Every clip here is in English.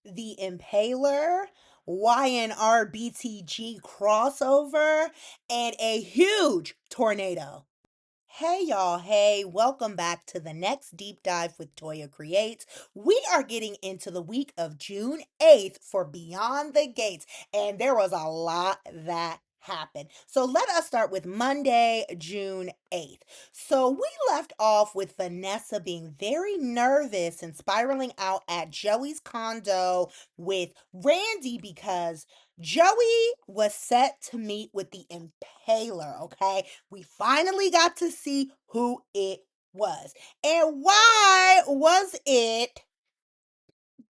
the Impaler, YNR BTG crossover, and a huge tornado. Hey y'all, hey, welcome back to the next deep dive with Toya Creates. We are getting into the week of June 8th for Beyond the Gates, and there was a lot that happened. So let us start with Monday, June 8th. So we left off with Vanessa being very nervous and spiraling out at Joey's condo with Randy because Joey was set to meet with the Impaler, okay? We finally got to see who it was. And why was it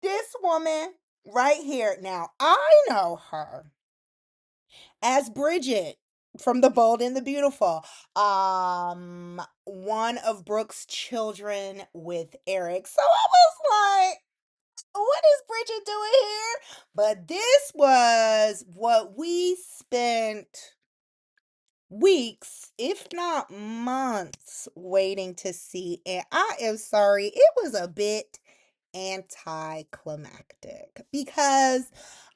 this woman right here? Now, I know her as Bridget from The Bold and the Beautiful. One of Brooke's children with Eric. So I was like, what is Bridget doing here? But this was what we spent weeks, if not months, waiting to see. And I am sorry, it was a bit anticlimactic because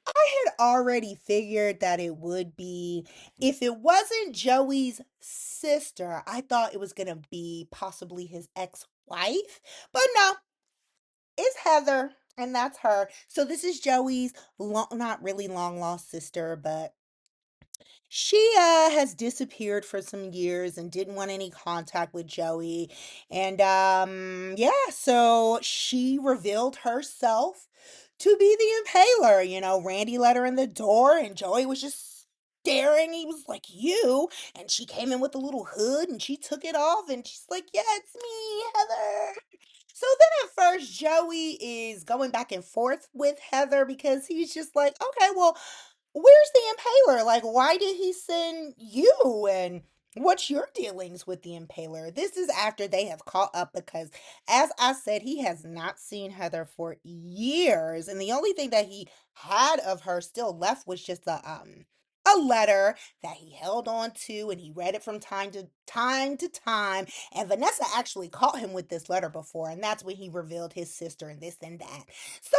I had already figured that it would be, if it wasn't Joey's sister, I thought it was going to be possibly his ex wife. But no, it's Heather. And that's her. So this is Joey's not really long lost sister, but she has disappeared for some years and didn't want any contact with Joey. And yeah, so she revealed herself to be the Impaler. Randy let her in the door and Joey was just staring. He was like, "You." And she came in with a little hood and she took it off and she's like, "Yeah, it's me, Heather." So then at first, Joey is going back and forth with Heather because he's just like, okay, well, where's the Impaler? Like, why did he send you? And what's your dealings with the Impaler? This is after they have caught up because, as I said, he has not seen Heather for years. And the only thing that he had of her still left was just a letter that he held on to and he read it from time to time. And Vanessa actually caught him with this letter before, and that's when he revealed his sister and this and that. So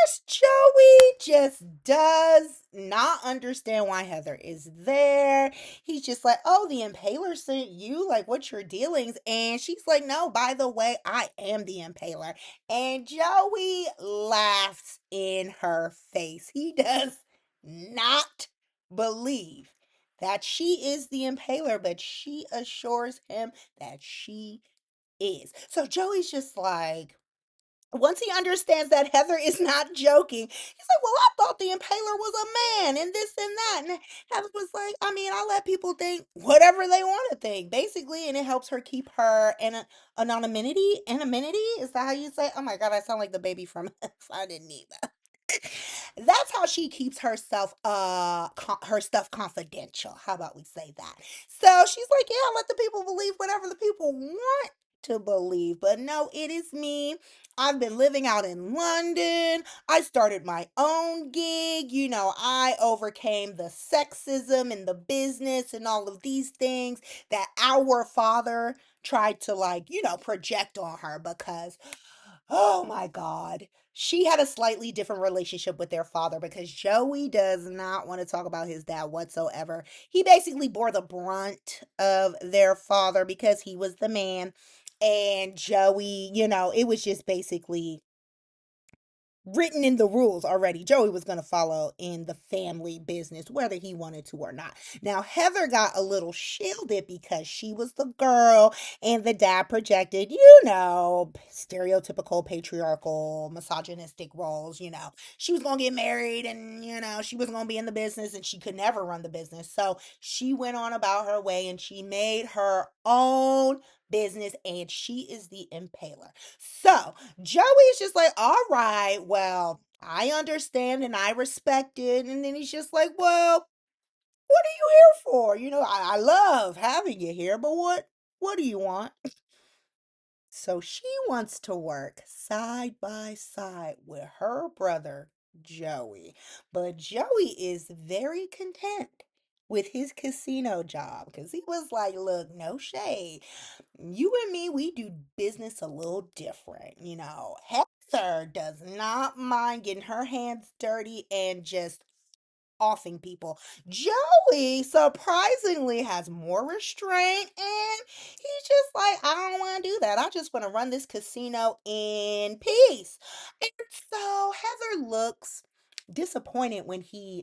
first, Joey just does not understand why Heather is there. He's just like, "Oh, the Impaler sent you? Like, what's your dealings?" And she's like, "No, by the way, I am the Impaler." And Joey laughs in her face. He does not believe that she is the Impaler, but she assures him that she is. So Joey's just like, once he understands that Heather is not joking, he's like, "Well, I thought the Impaler was a man and this and that." And Heather was like, "I mean, I let people think whatever they want to think, basically, and it helps her keep her anonymity. Anonymity? Is that how you say? Oh my God, I sound like the baby from Finding Nemo. That's how she keeps herself her stuff confidential. How about we say that? So she's like, "Yeah, let the people believe whatever the people want to believe." But no, it is me. I've been living out in London. I started my own gig. I overcame the sexism in the business and all of these things that our father tried to, like, project on her because, oh my God. She had a slightly different relationship with their father because Joey does not want to talk about his dad whatsoever. He basically bore the brunt of their father because he was the man. And Joey, it was just basically written in the rules already. Joey was going to follow in the family business, whether he wanted to or not. Now, Heather got a little shielded because she was the girl, and the dad projected, stereotypical patriarchal, misogynistic roles. She was going to get married and, she was going to be in the business and she could never run the business. So she went on about her way and she made her own business and she is the Impaler. So Joey's just like, "All right, well, I understand and I respect it." And then he's just like, "Well, what are you here for? I love having you here, but what do you want?" So she wants to work side by side with her brother, Joey. But Joey is very content with his casino job because he was like, "Look, no shade. You and me, we do business a little different. Heather does not mind getting her hands dirty and just offing people. Joey surprisingly has more restraint and he's just like, I don't want to do that. I just want to run this casino in peace. And so Heather looks disappointed when he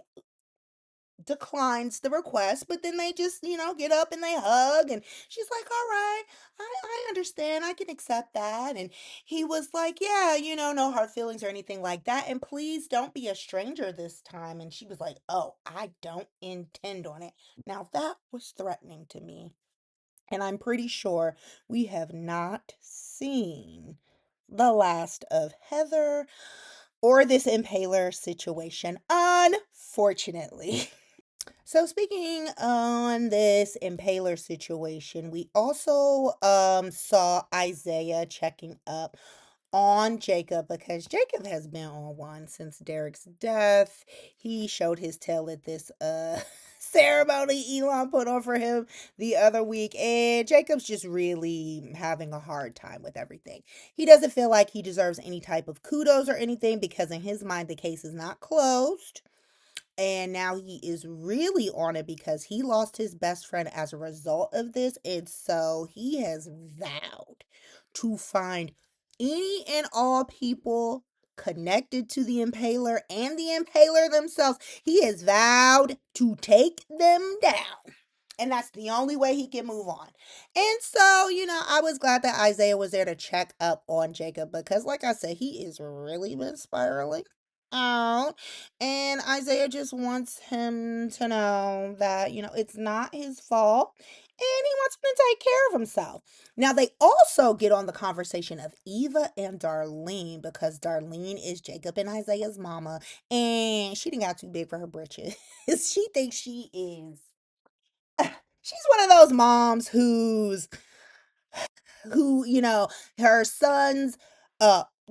declines the request, but then they just, get up and they hug. And she's like, all right, I understand. I can accept that. And he was like, yeah, no hard feelings or anything like that. And please don't be a stranger this time. And she was like, oh, I don't intend on it. Now that was threatening to me. And I'm pretty sure we have not seen the last of Heather or this impaler situation, unfortunately. So speaking on this impaler situation, we also saw Isaiah checking up on Jacob because Jacob has been on one since Derek's death. He showed his tail at this ceremony Elon put on for him the other week, and Jacob's just really having a hard time with everything. He doesn't feel like he deserves any type of kudos or anything because in his mind the case is not closed. And now he is really on it because he lost his best friend as a result of this. And so he has vowed to find any and all people connected to the impaler and the impaler themselves. He has vowed to take them down. And that's the only way he can move on. And so, I was glad that Isaiah was there to check up on Jacob because, like I said, he is really been spiraling out. And Isaiah just wants him to know that, it's not his fault. And he wants him to take care of himself. Now, they also get on the conversation of Eva and Darlene because Darlene is Jacob and Isaiah's mama. And she didn't got too big for her britches. She thinks she is she's one of those moms who, her sons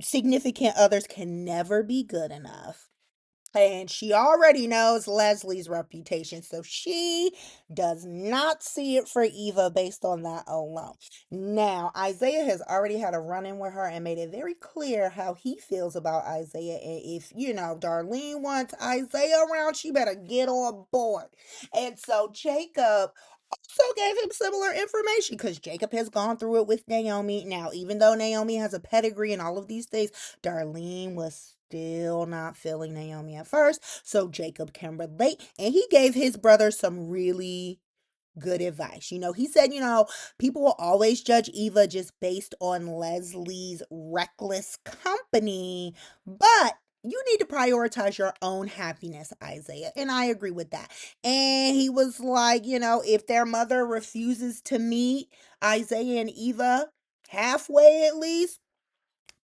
significant others can never be good enough. And she already knows Leslie's reputation, so she does not see it for Eva based on that alone. Now, Isaiah has already had a run in with her and made it very clear how he feels about Isaiah. And if, Darlene wants Isaiah around, she better get on board. And so Jacob also gave him similar information because Jacob has gone through it with Naomi. Now, even though Naomi has a pedigree and all of these things, Darlene was still not feeling Naomi at first. So Jacob can relate. And he gave his brother some really good advice. He said, people will always judge Eva just based on Leslie's reckless company, but you need to prioritize your own happiness, Isaiah. And I agree with that. And he was like, if their mother refuses to meet Isaiah and Eva halfway at least,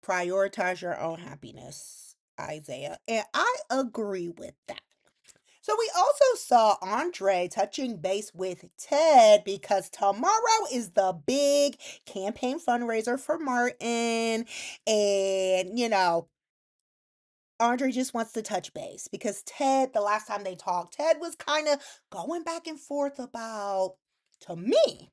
prioritize your own happiness, Isaiah. And I agree with that. So we also saw Andre touching base with Ted because tomorrow is the big campaign fundraiser for Martin. And, Andre just wants to touch base because Ted, the last time they talked, Ted was kind of going back and forth about, to me,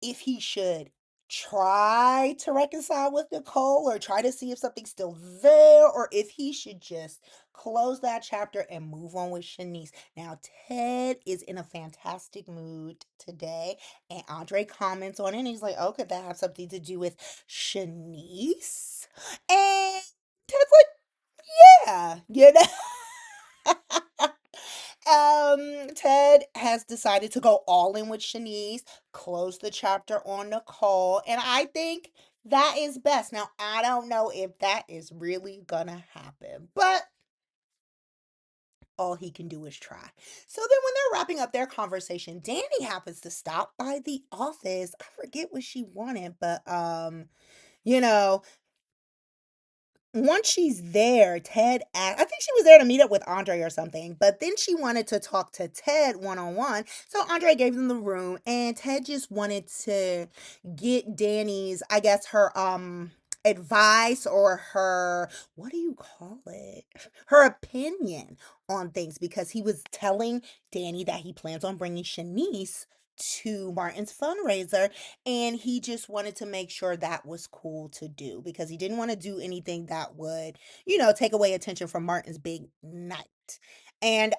if he should try to reconcile with Nicole or try to see if something's still there or if he should just close that chapter and move on with Shanice. Now, Ted is in a fantastic mood today, and Andre comments on it, and he's like, oh, could that have something to do with Shanice? And Ted's like, yeah, Ted has decided to go all in with Shanice, close the chapter on Nicole, and I think that is best. Now, I don't know if that is really gonna happen, but all he can do is try. So then when they're wrapping up their conversation, Dani happens to stop by the office. I forget what she wanted, but you know, once she's there, I think she was there to meet up with Andre or something, but then she wanted to talk to Ted one on one. So Andre gave them the room, and Ted just wanted to get Dani's, I guess, her advice or her, what do you call it? Her opinion on things because he was telling Dani that he plans on bringing Shanice to Martin's fundraiser, and he just wanted to make sure that was cool to do because he didn't want to do anything that would, take away attention from Martin's big night. And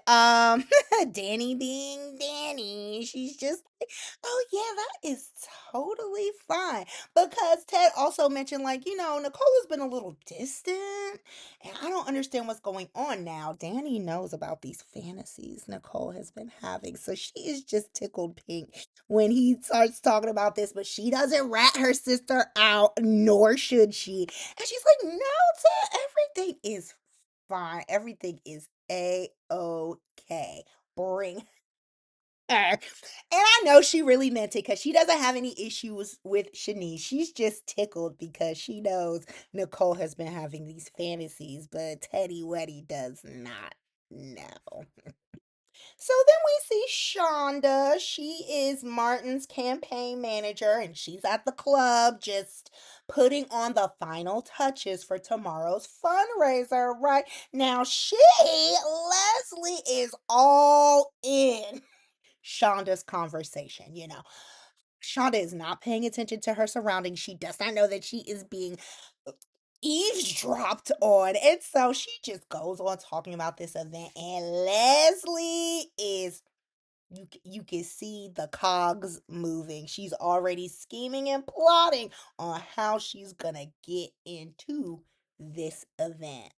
Danny being Danny, she's just like, "Oh yeah, that is totally fine." Because Ted also mentioned, like, Nicole has been a little distant, and I don't understand what's going on now. Danny knows about these fantasies Nicole has been having, so she is just tickled pink when he starts talking about this, but she doesn't rat her sister out, nor should she. And she's like, "No, Ted, everything is fine. Everything is a-okay. Bring her." And I know she really meant it because she doesn't have any issues with Shanice. She's just tickled because she knows Nicole has been having these fantasies, but Teddy Weddy does not know. So then we see Shonda. She is Martin's campaign manager and she's at the club just putting on the final touches for tomorrow's fundraiser, right? Now Leslie is all in Shonda's conversation, Shonda is not paying attention to her surroundings. She does not know that she is being eavesdropped on. And so she just goes on talking about this event. And Leslie is, you can see the cogs moving. She's already scheming and plotting on how she's going to get into this event.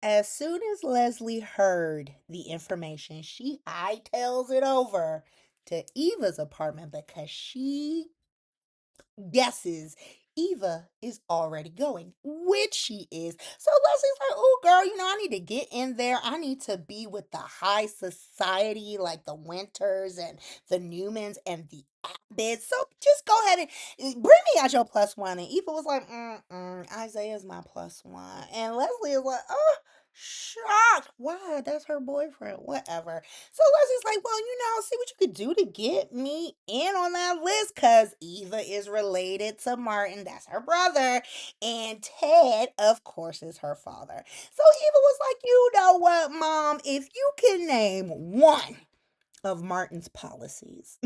As soon as Leslie heard the information, she hightails it over to Eva's apartment because she guesses Eva is already going, which she is. So Leslie's like, "Oh, girl, I need to get in there. I need to be with the high society, like the Winters and the Newmans and the Abbotts. So just go ahead and bring me out your plus one." And Eva was like, "Isaiah's my plus one." And Leslie is like, "Oh, shocked. Why? That's her boyfriend. Whatever." So Leslie's like, "Well, see what you could do to get me in on that list because Eva is related to Martin. That's her brother. And Ted, of course, is her father." So Eva was like, "You know what, Mom? If you can name one of Martin's policies,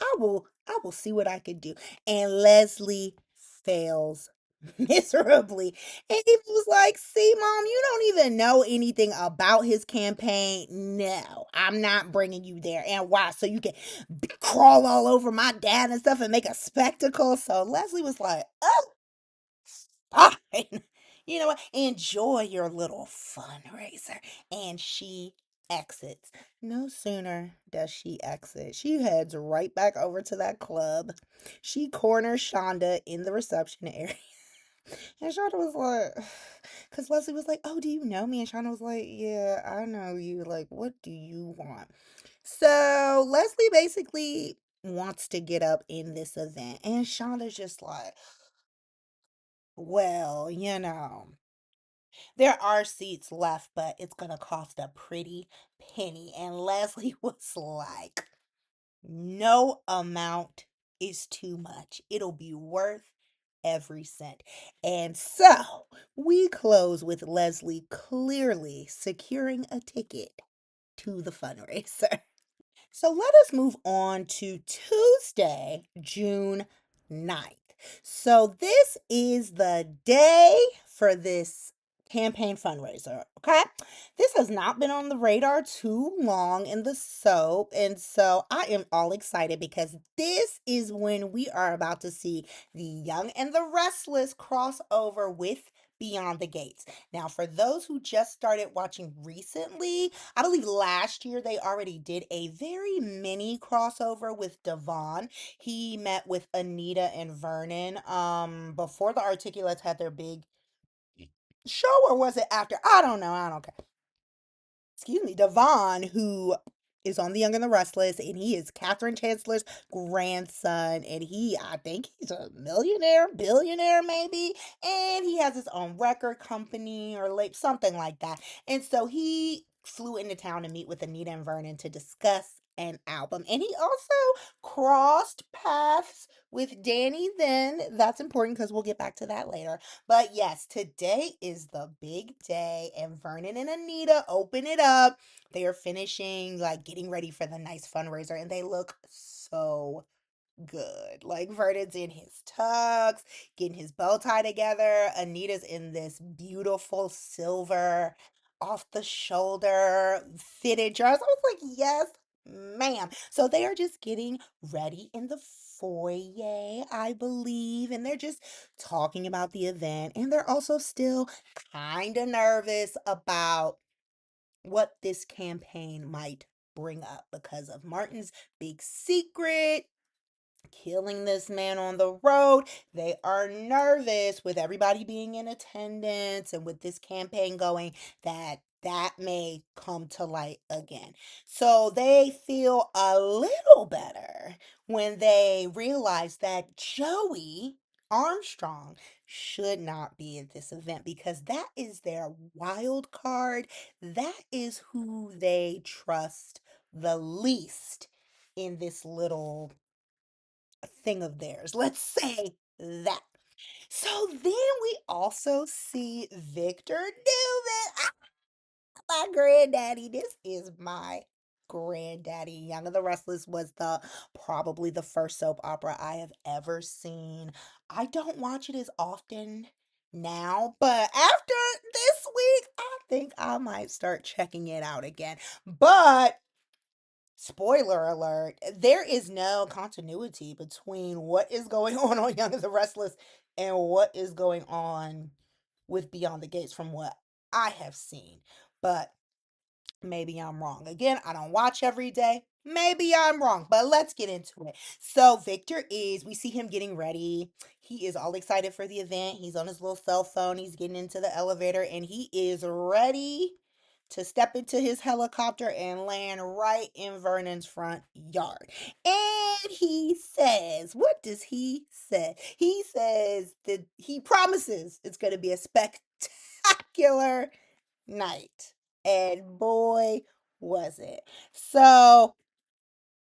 I will see what I can do." And Leslie fails miserably. And he was like, "See, Mom, you don't even know anything about his campaign. No, I'm not bringing you there. And why? So you can crawl all over my dad and stuff and make a spectacle." So Leslie was like, "Oh, fine." You know what? Enjoy your little fundraiser. And she exits. No sooner does she exit, she heads right back over to that club. She corners Shonda in the reception area. And Shonda was like, because Leslie was like, "Oh, do you know me?" And Shonda was like, "Yeah, I know you. Like, what do you want?" So Leslie basically wants to get up in this event. And Shonda's just like, "Well, there are seats left, but it's going to cost a pretty penny." And Leslie was like, "No amount is too much. It'll be worth every cent." And so we close with Leslie clearly securing a ticket to the fundraiser. So let us move on to Tuesday, June 9th. So this is the day for this campaign fundraiser, okay? This has not been on the radar too long in the soap, and so I am all excited because this is when we are about to see the Young and the Restless cross over with Beyond the Gates. Now, for those who just started watching recently, I believe last year they already did a very mini crossover with Devon. He met with Anita and Vernon before the Articulates had their big show, or was it after? I don't know. I don't care. Excuse me, Devon, who is on The Young and the Restless, and he is Catherine Chancellor's grandson, and I think he's a millionaire, billionaire maybe, and he has his own record company or like something like that. And so he flew into town to meet with Anita and Vernon to discuss an album. And he also crossed paths with Danny then. That's important because we'll get back to that later. But yes, today is the big day, and Vernon and Anita open it up. They are finishing, like getting ready for the nice fundraiser, and they look so good. Like Vernon's in his tux, getting his bow tie together. Anita's in this beautiful silver off the shoulder fitted dress. I was like, yes, ma'am. So they are just getting ready in the foyer, I believe, and they're just talking about the event. And they're also still kind of nervous about what this campaign might bring up because of Martin's big secret killing this man on the road. They are nervous with everybody being in attendance and with this campaign going that may come to light again. So they feel a little better when they realize that Joey Armstrong should not be at this event because that is their wild card. That is who they trust the least in this little thing of theirs. Let's say that. So then we also see Victor Newman. My granddaddy. This is my granddaddy. Young and the Restless was the probably the first soap opera I have ever seen. I don't watch it as often now, but after this week, I think I might start checking it out again. But spoiler alert, there is no continuity between what is going on Young and the Restless and what is going on with Beyond the Gates from what I have seen. But maybe I'm wrong. Again, I don't watch every day. Maybe I'm wrong, but let's get into it. So, we see him getting ready. He is all excited for the event. He's on his little cell phone. He's getting into the elevator and he is ready to step into his helicopter and land right in Vernon's front yard. And he says, what does he say? He says that he promises it's going to be a spectacular night. And boy, was it. So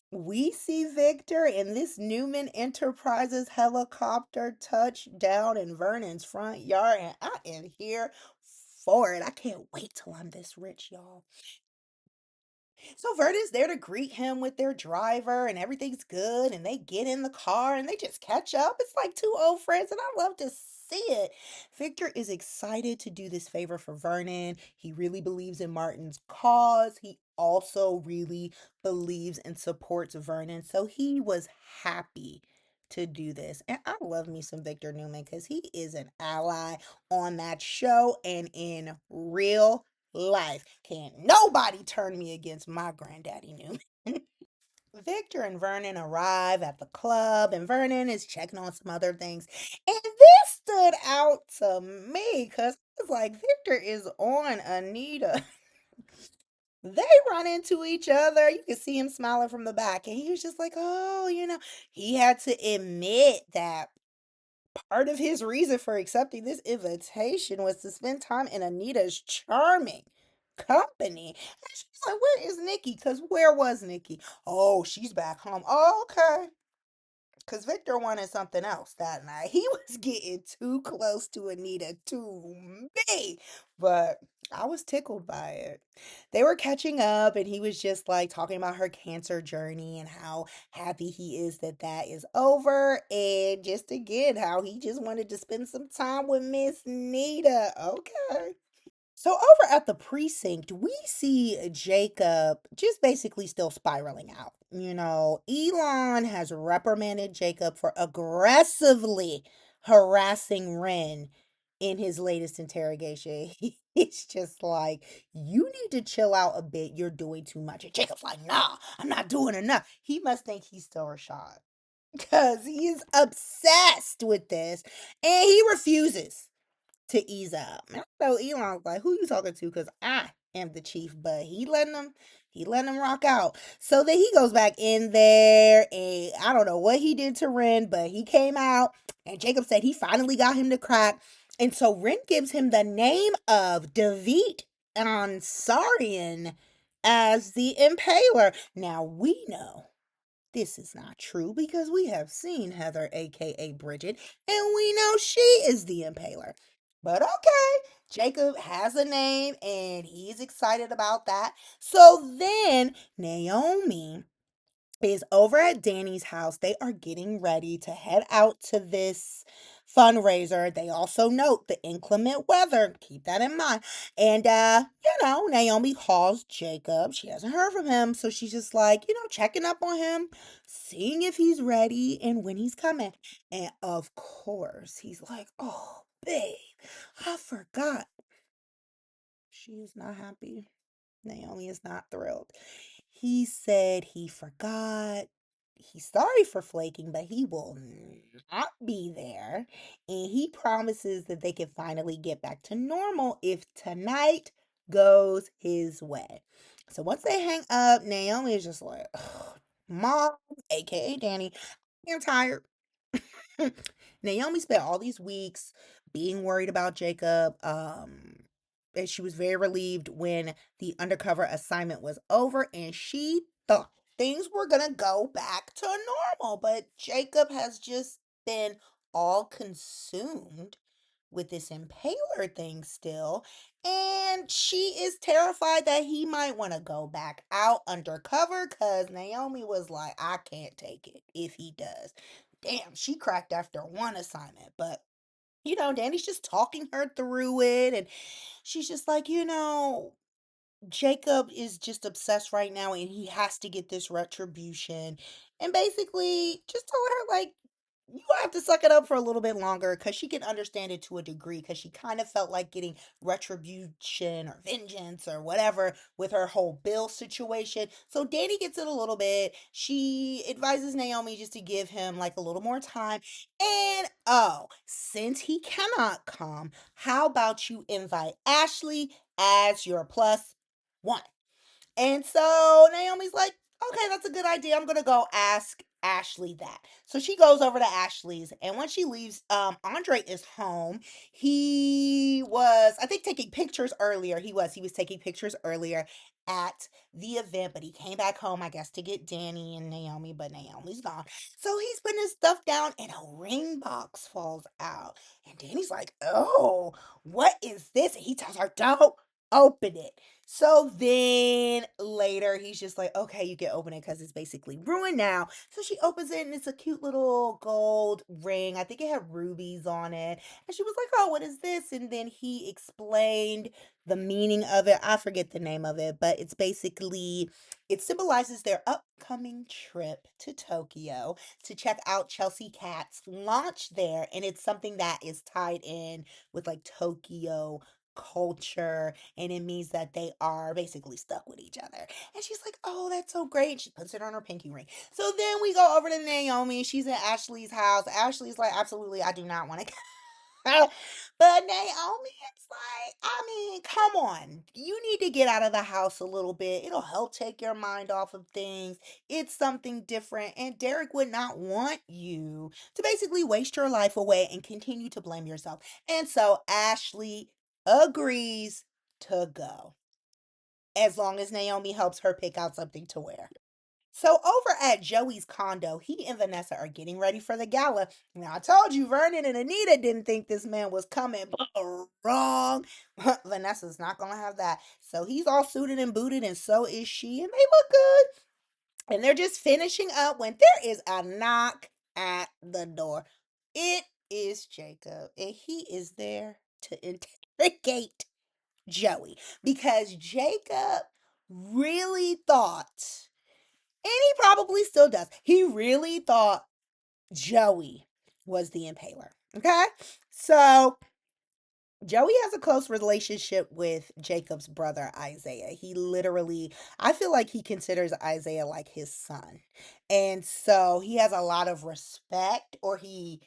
we see Victor in this Newman Enterprises helicopter touch down in Vernon's front yard, and I am here for it. I can't wait till I'm this rich, y'all. So Verda's there to greet him with their driver, and everything's good. And they get in the car and they just catch up. It's like two old friends, and I love to see it. Victor is excited to do this favor for Vernon. He really believes in Martin's cause. He also really believes and supports Vernon. So he was happy to do this. And I love me some Victor Newman because he is an ally on that show and in real life. Can't nobody turn me against my granddaddy Newman. Victor and Vernon arrive at the club, and Vernon is checking on some other things. And this stood out to me because it's like Victor is on Anita. They run into each other. You can see him smiling from the back, and he was just like, oh, he had to admit that part of his reason for accepting this invitation was to spend time in Anita's charming company. And she's like, where is Nikki? Because where was Nikki? Oh, she's back home. Oh, okay. Because Victor wanted something else that night. He was getting too close to Anita to me. But I was tickled by it. They were catching up, and he was just like talking about her cancer journey and how happy he is that that is over. And just again, how he just wanted to spend some time with Miss Nita. Okay. So over at the precinct, we see Jacob just basically still spiraling out. Elon has reprimanded Jacob for aggressively harassing Ren in his latest interrogation. He's just like, you need to chill out a bit. You're doing too much. And Jacob's like, nah, I'm not doing enough. He must think he's still Rashad because he's obsessed with this and he refuses to ease up. And I know Elon's like, who you talking to? Because I am the chief, but he letting him rock out. So then he goes back in there, and I don't know what he did to Ren, but he came out, and Jacob said he finally got him to crack. And so Ren gives him the name of David Ansarian, as the Impaler. Now we know this is not true because we have seen Heather, aka Bridget, and we know she is the Impaler. But okay, Jacob has a name and he's excited about that. So then Naomi is over at Danny's house. They are getting ready to head out to this fundraiser. They also note the inclement weather. Keep that in mind. And Naomi calls Jacob. She hasn't heard from him, so she's just like, checking up on him, seeing if he's ready and when he's coming. And of course, he's like, "Oh, babe, I forgot." She is not happy. Naomi is not thrilled. He said he forgot. He's sorry for flaking, but he will not be there. And he promises that they can finally get back to normal if tonight goes his way. So once they hang up, Naomi is just like, "Ugh, Mom, aka Danny, I'm tired." Naomi spent all these weeks being worried about Jacob. And she was very relieved when the undercover assignment was over and she thought things were gonna go back to normal. But Jacob has just been all consumed with this impaler thing still. And she is terrified that he might want to go back out undercover because Naomi was like, "I can't take it if he does." Damn, she cracked after one assignment. But, Danny's just talking her through it. And she's just like, Jacob is just obsessed right now and he has to get this retribution. And basically, just told her, like, you have to suck it up for a little bit longer because she can understand it to a degree because she kind of felt like getting retribution or vengeance or whatever with her whole Bill situation. So Danny gets it a little bit. She advises Naomi just to give him like a little more time. And oh, since he cannot come, how about you invite Ashley as your plus one? And so Naomi's like, "Okay, that's a good idea. I'm gonna go ask Ashley that." So she goes over to Ashley's, and when she leaves, Andre is home. He was, I think, taking pictures earlier. He was taking pictures earlier at the event, but he came back home, I guess, to get Danny and Naomi, but Naomi's gone. So he's putting his stuff down, and a ring box falls out. And Danny's like, "Oh, what is this?" And he tells her, "Don't open it." So then later he's just like, "Okay, you can open it because it's basically ruined now." So she opens it and it's a cute little gold ring. I think it had rubies on it. And she was like, "Oh, what is this?" And then he explained the meaning of it. I forget the name of it, but it's basically, it symbolizes their upcoming trip to Tokyo to check out Chelsea Cat's launch there. And it's something that is tied in with like Tokyo culture, and it means that they are basically stuck with each other. And she's like, "Oh, that's so great." She puts it on her pinky ring. So then we go over to Naomi. She's at Ashley's house. Ashley's like, "Absolutely, I do not want to." But Naomi, it's like, I mean, come on. You need to get out of the house a little bit. It'll help take your mind off of things. It's something different. And Derek would not want you to basically waste your life away and continue to blame yourself. And so Ashley agrees to go as long as Naomi helps her pick out something to wear. So over at Joey's condo, he and Vanessa are getting ready for the gala. Now I told you Vernon and Anita didn't think this man was coming, but wrong. Vanessa's not gonna have that. So he's all suited and booted, and so is she, and they look good. And they're just finishing up when there is a knock at the door. It is Jacob, and he is there to interrogate Joey because Jacob really thought, and he probably still does. He really thought Joey was the impaler. Okay? So Joey has a close relationship with Jacob's brother Isaiah. He literally, I feel like he considers Isaiah like his son. And so he has a lot of respect, or he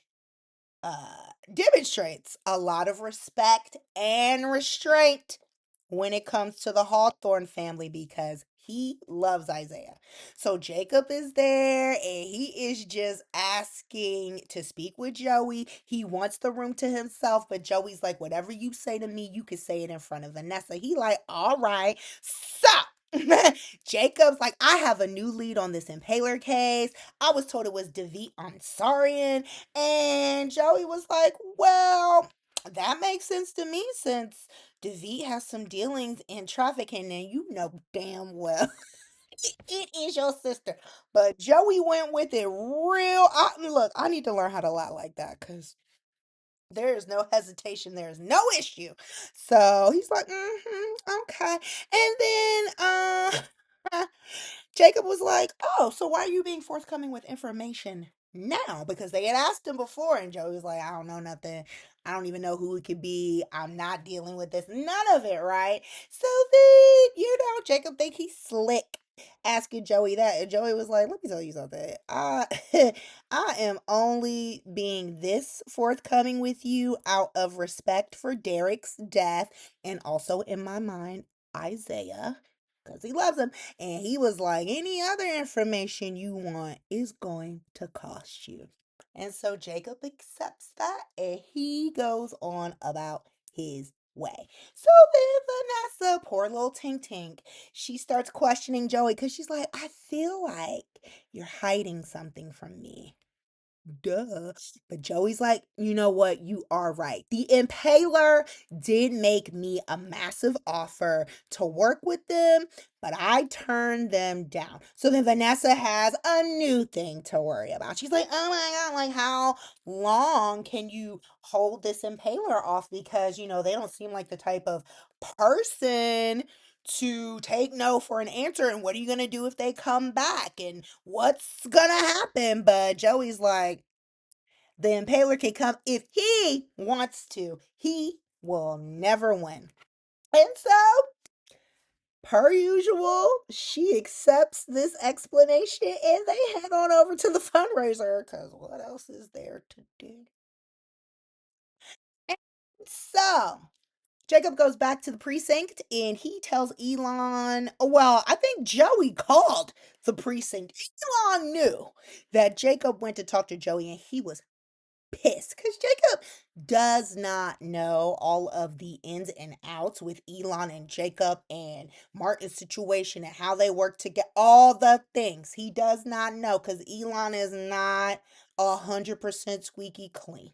demonstrates a lot of respect and restraint when it comes to the Hawthorne family because he loves Isaiah. So Jacob is there and he is just asking to speak with Joey. He wants the room to himself, but Joey's like, "Whatever you say to me, you can say it in front of Vanessa." He like, "All right." So Jacob's like, I have a new lead on this Impaler case. I was told it was David Ansarian. And Joey was like, well, that makes sense to me since David has some dealings in trafficking, and you know damn well it is your sister. But Joey went with it real. Look, I need to learn how to lie like that because there is no hesitation. There is no issue. So he's like, okay. And then Jacob was like, oh, so why are you being forthcoming with information now? Because they had asked him before, and Joey was like, I don't know nothing. I don't even know who it could be. I'm not dealing with this. None of it, right? So then, Jacob think he's slick asking Joey that. And Joey was like, let me tell you something. I am only being this forthcoming with you out of respect for Derek's death and also in my mind, Isaiah, because he loves him. And he was like, any other information you want is going to cost you. And so Jacob accepts that and he goes on about his way. So then Vanessa, poor little Tink Tink, she starts questioning Joey because she's like, I feel like you're hiding something from me. Duh. But Joey's like, you know what? You are right. The Impaler did make me a massive offer to work with them, but I turned them down. So then Vanessa has a new thing to worry about. She's like, oh my God, like how long can you hold this Impaler off? Because, they don't seem like the type of person to take no for an answer. And what are you going to do if they come back? And what's going to happen? But Joey's like, the Impaler can come if he wants to. He will never win. And so, per usual, she accepts this explanation and they head on over to the fundraiser because what else is there to do? And so, Jacob goes back to the precinct and he tells Elon, well, I think Joey called the precinct. Elon knew that Jacob went to talk to Joey and he was pissed because Jacob does not know all of the ins and outs with Elon and Jacob and Martin's situation and how they work together, all the things he does not know because Elon is not 100% squeaky clean.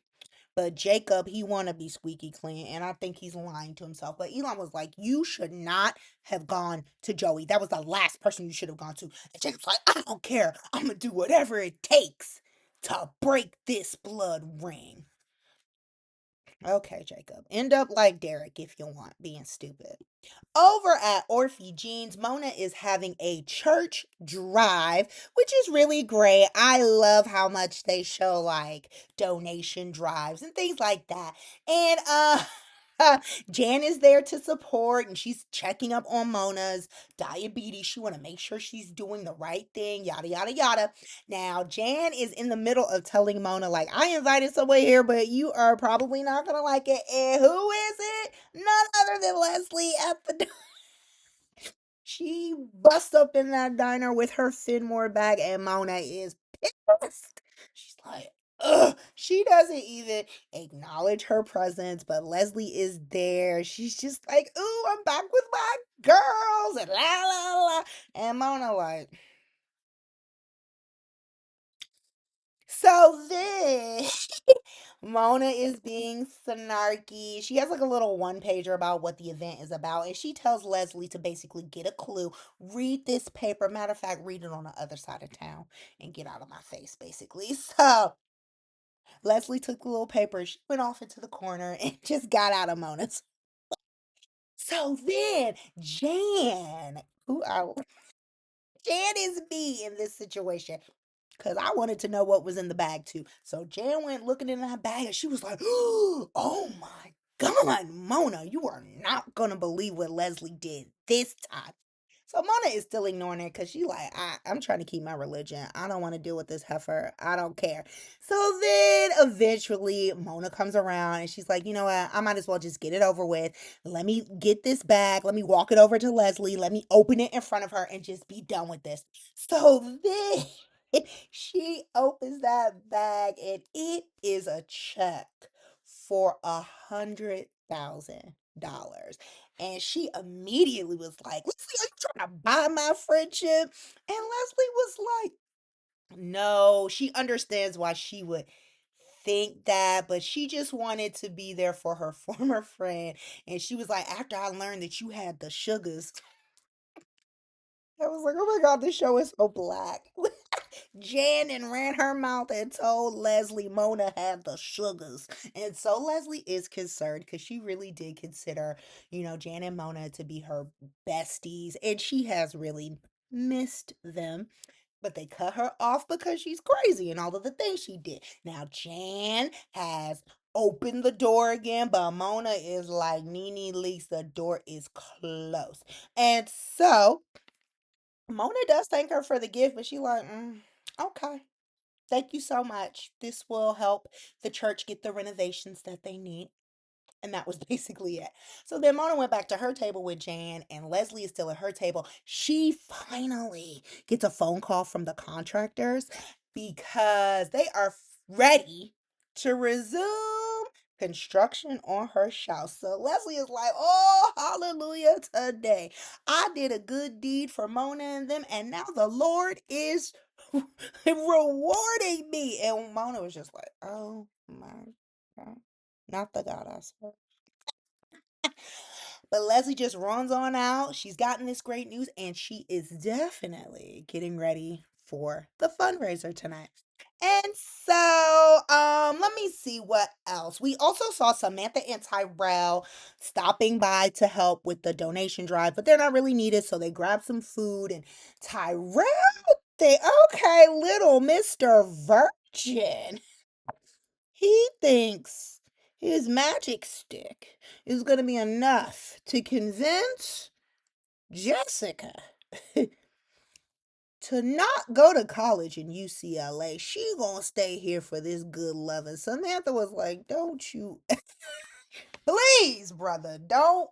But Jacob, he want to be squeaky clean, and I think he's lying to himself. But Elon was like, you should not have gone to Joey. That was the last person you should have gone to. And Jacob's like, I don't care. I'm going to do whatever it takes to break this blood ring. Okay, Jacob. End up like Derek if you want, being stupid. Over at Orphe Jeans, Mona is having a church drive, which is really great. I love how much they show like donation drives and things like that. And Jan is there to support and she's checking up on Mona's diabetes. She want to make sure she's doing the right thing, yada yada yada. Now, Jan is in the middle of telling Mona like, I invited someone here, but you are probably not going to like it. And who is it? None other than Leslie at the she busts up in that diner with her Finmore bag, and Mona is pissed. She's like, ugh. She doesn't even acknowledge her presence, but Leslie is there. She's just like, ooh, I'm back with my girls, and la la la. And Mona like, so then Mona is being snarky. She has like a little one pager about what the event is about, and she tells Leslie to basically get a clue, read this paper. Matter of fact, read it on the other side of town and get out of my face, basically. So Leslie took the little paper, she went off into the corner and just got out of Mona's. So then who I Jan is me in this situation. Because I wanted to know what was in the bag too. So Jan went looking in that bag and she was like, oh my God, Mona, you are not going to believe what Leslie did this time. So Mona is still ignoring it because she like, I'm trying to keep my religion. I don't want to deal with this heifer. I don't care. So then eventually Mona comes around and she's like, you know what? I might as well just get it over with. Let me get this bag. Let me walk it over to Leslie. Let me open it in front of her and just be done with this. So then she opens that bag and it is a check for $100,000. And she immediately was like, Leslie, are you trying to buy my friendship? And Leslie was like, no, she understands why she would think that, but she just wanted to be there for her former friend. And she was like, after I learned that you had the sugars, I was like, oh my God, this show is so black. Jan and ran her mouth and told Leslie Mona had the sugars. And so Leslie is concerned because she really did consider, Jan and Mona to be her besties. And she has really missed them. But they cut her off because she's crazy and all of the things she did. Now, Jan has opened the door again, but Mona is like, Nene Leaks, the door is closed. And so Mona does thank her for the gift, but she like, okay. Thank you so much. This will help the church get the renovations that they need. And that was basically it. So then Mona went back to her table with Jan, and Leslie is still at her table. She finally gets a phone call from the contractors because they are ready to resume construction on her house. So Leslie is like, oh, hallelujah today. I did a good deed for Mona and them, and now the Lord is rewarding me. And Mona was just like, oh my God. Not the God I serve. But Leslie just runs on out. She's gotten this great news and she is definitely getting ready for the fundraiser tonight. And so, let me see what else. We also saw Samantha and Tyrell stopping by to help with the donation drive, but they're not really needed, so they grab some food. And Tyrell, they okay, little Mr. Virgin. He thinks his magic stick is going to be enough to convince Jessica to not go to college in UCLA. She gonna stay here for this good loving. Samantha was like, don't you please, brother, don't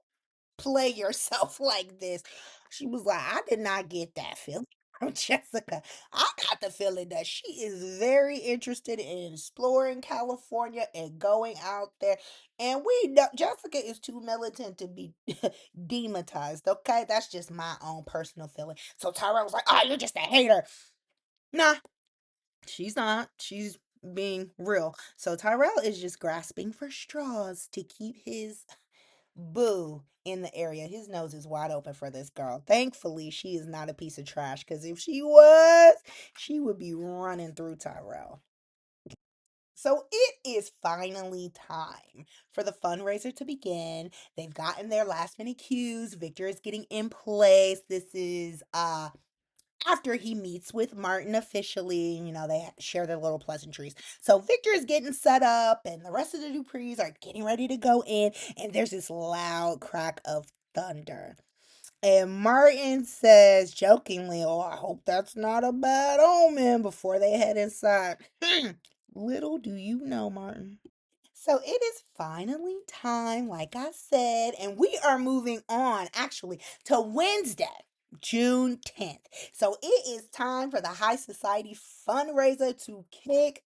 play yourself like this. She was like, I did not get that feeling from Jessica. I got the feeling that she is very interested in exploring California and going out there. And we know Jessica is too militant to be demonetized. Okay, that's just my own personal feeling. So Tyra was like, "Oh, you're just a hater." Nah, she's not. She's being real. So Tyrell is just grasping for straws to keep his boo in the area. His nose is wide open for this girl. Thankfully, she is not a piece of trash because if she was, she would be running through Tyrell. So it is finally time for the fundraiser to begin. They've gotten their last minute cues. Victor is getting in place. This is after he meets with Martin officially, they share their little pleasantries. So Victor is getting set up, and the rest of the Duprees are getting ready to go in, and there's this loud crack of thunder. And Martin says jokingly, oh, I hope that's not a bad omen before they head inside. Little do you know, Martin. So it is finally time, like I said, and we are moving on actually to Wednesday, June 10th. So it is time for the High Society fundraiser to kick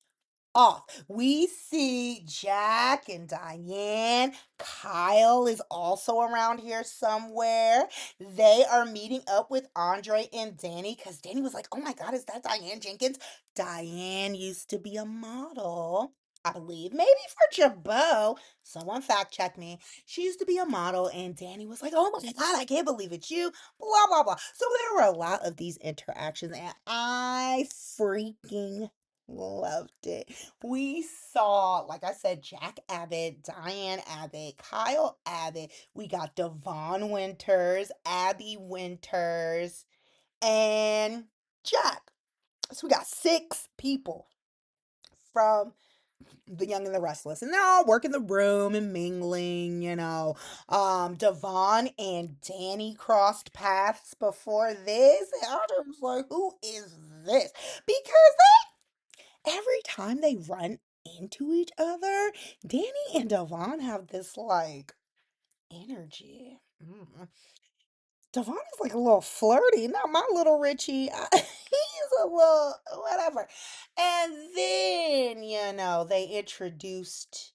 off. We see Jack and Diane. Kyle is also around here somewhere. They are meeting up with Andre and Danny because Danny was like, oh my God, is that Diane Jenkins? Diane used to be a model. I believe maybe for Jabot. Someone fact check me. She used to be a model, and Danny was like, "Oh my God, I can't believe it's you." Blah blah blah. So there were a lot of these interactions, and I freaking loved it. We saw, like I said, Jack Abbott, Diane Abbott, Kyle Abbott. We got Devon Winters, Abby Winters, and Jack. So we got 6 people from the Young and the Restless, and they're all working the room and mingling. Devon and Danny crossed paths before this, and I was like, who is this? Because every time they run into each other, Danny and Devon have this like energy. Devon is like a little flirty. Not my little Richie. He's a little whatever. And then, they introduced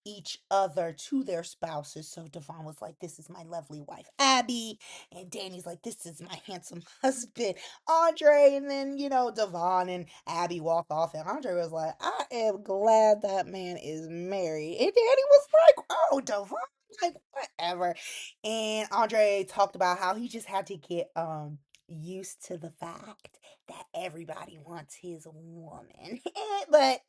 each other to their spouses. So Devon was like, "This is my lovely wife, Abby," and Danny's like, "This is my handsome husband, Andre." And then, Devon and Abby walk off, and Andre was like, "I am glad that man is married." And Danny was like, "Oh, Devon, like whatever." And Andre talked about how he just had to get used to the fact that everybody wants his woman. But,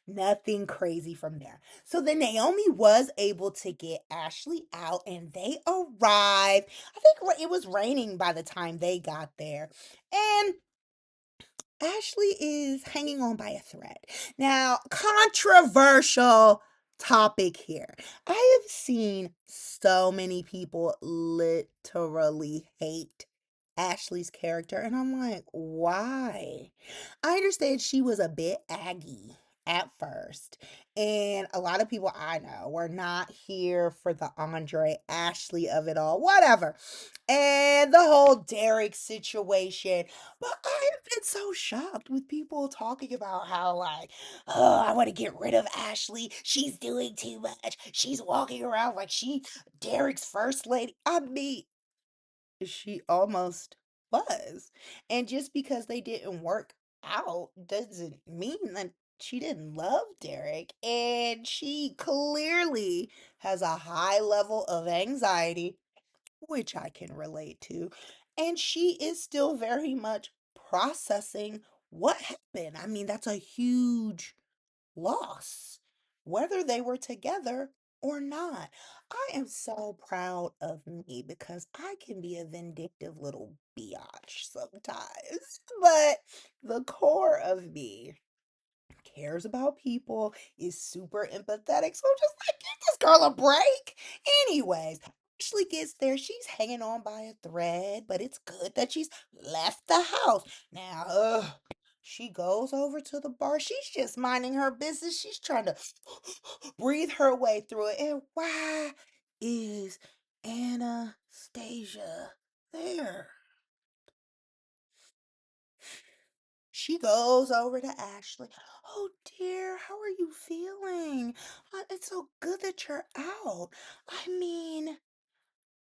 nothing crazy from there. So then Naomi was able to get Ashley out and they arrived. I think it was raining by the time they got there. And Ashley is hanging on by a thread. Now, controversial topic here. I have seen so many people literally hate Ashley's character, and I'm like, why? I understand she was a bit aggy at first, and a lot of people I know were not here for the Andre Ashley of it all, whatever. And the whole Derek situation. But I have been so shocked with people talking about how, like, oh, I want to get rid of Ashley. She's doing too much. She's walking around like she Derek's first lady. I mean, she almost was. And just because they didn't work out doesn't mean that she didn't love Derek. And she clearly has a high level of anxiety, which I can relate to. And she is still very much processing what happened. I mean, that's a huge loss, whether they were together or not. I am so proud of me because I can be a vindictive little biatch sometimes. But the core of me cares about people, is super empathetic. So I'm just like, give this girl a break. Anyways, Ashley gets there. She's hanging on by a thread, but it's good that she's left the house. Now, she goes over to the bar. She's just minding her business. She's trying to breathe her way through it. And why is Anastasia there? She goes over to Ashley. "Oh dear, how are you feeling? It's so good that you're out. I mean,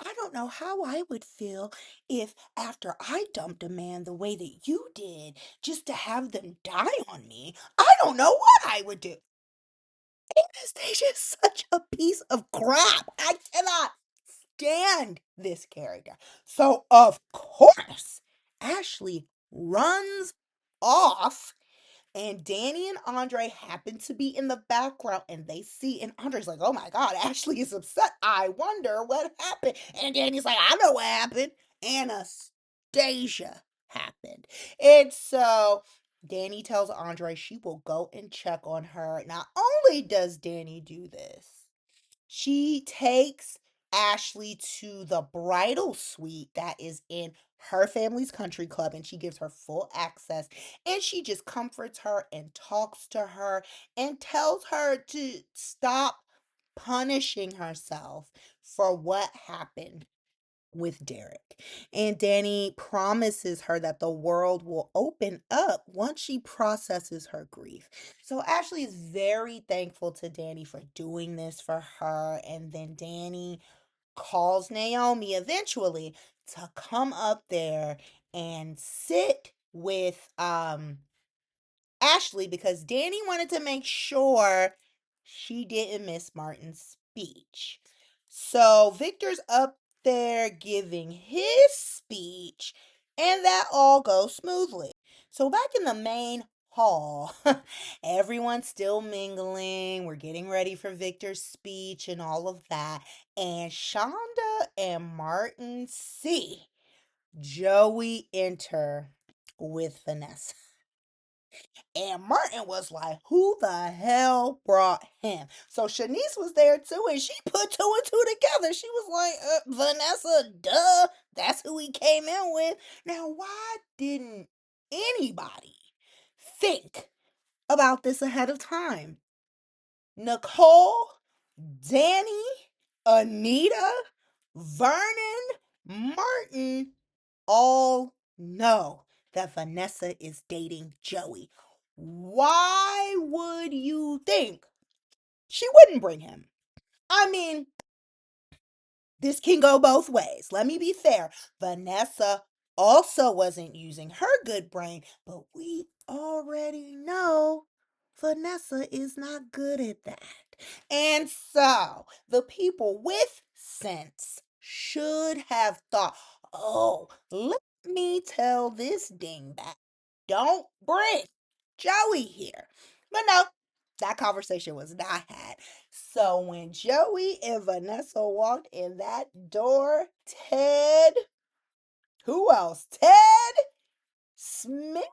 I don't know how I would feel if after I dumped a man the way that you did, just to have them die on me. I don't know what I would do." Anastasia is such a piece of crap. I cannot stand this character. So, of course, Ashley runs off and Danny and Andre happen to be in the background and they see, and Andre's like, "Oh my God, Ashley is upset. I wonder what happened." And Danny's like, "I know what happened. Anastasia happened." And so Danny tells Andre she will go and check on her. Not only does Danny do this, she takes Ashley to the bridal suite that is in her family's country club and she gives her full access and she just comforts her and talks to her and tells her to stop punishing herself for what happened with Derek. And Danny promises her that the world will open up once she processes her grief. So Ashley is very thankful to Danny for doing this for her. And then Danny calls Naomi eventually to come up there and sit with Ashley because Danny wanted to make sure she didn't miss Martin's speech. So Victor's up there giving his speech, and that all goes smoothly. So back in the main hall, everyone's still mingling. We're getting ready for Victor's speech and all of that. And Shonda and Martin see Joey enter with Vanessa. And Martin was like, "Who the hell brought him?" So Shanice was there too, and she put two and two together. She was like, "Vanessa, duh. That's who he came in with." Now, why didn't anybody think about this ahead of time? Nicole, Danny, Anita, Vernon, Martin all know that Vanessa is dating Joey. Why would you think She wouldn't bring him. I mean, this can go both ways. Let me be fair. Vanessa also wasn't using her good brain, but we already know Vanessa is not good at that. And so the people with sense should have thought, oh, let me tell this dingbat, don't bring Joey here. But no, that conversation was not had. So when Joey and Vanessa walked in that door, Ted, who else? Ted Smith,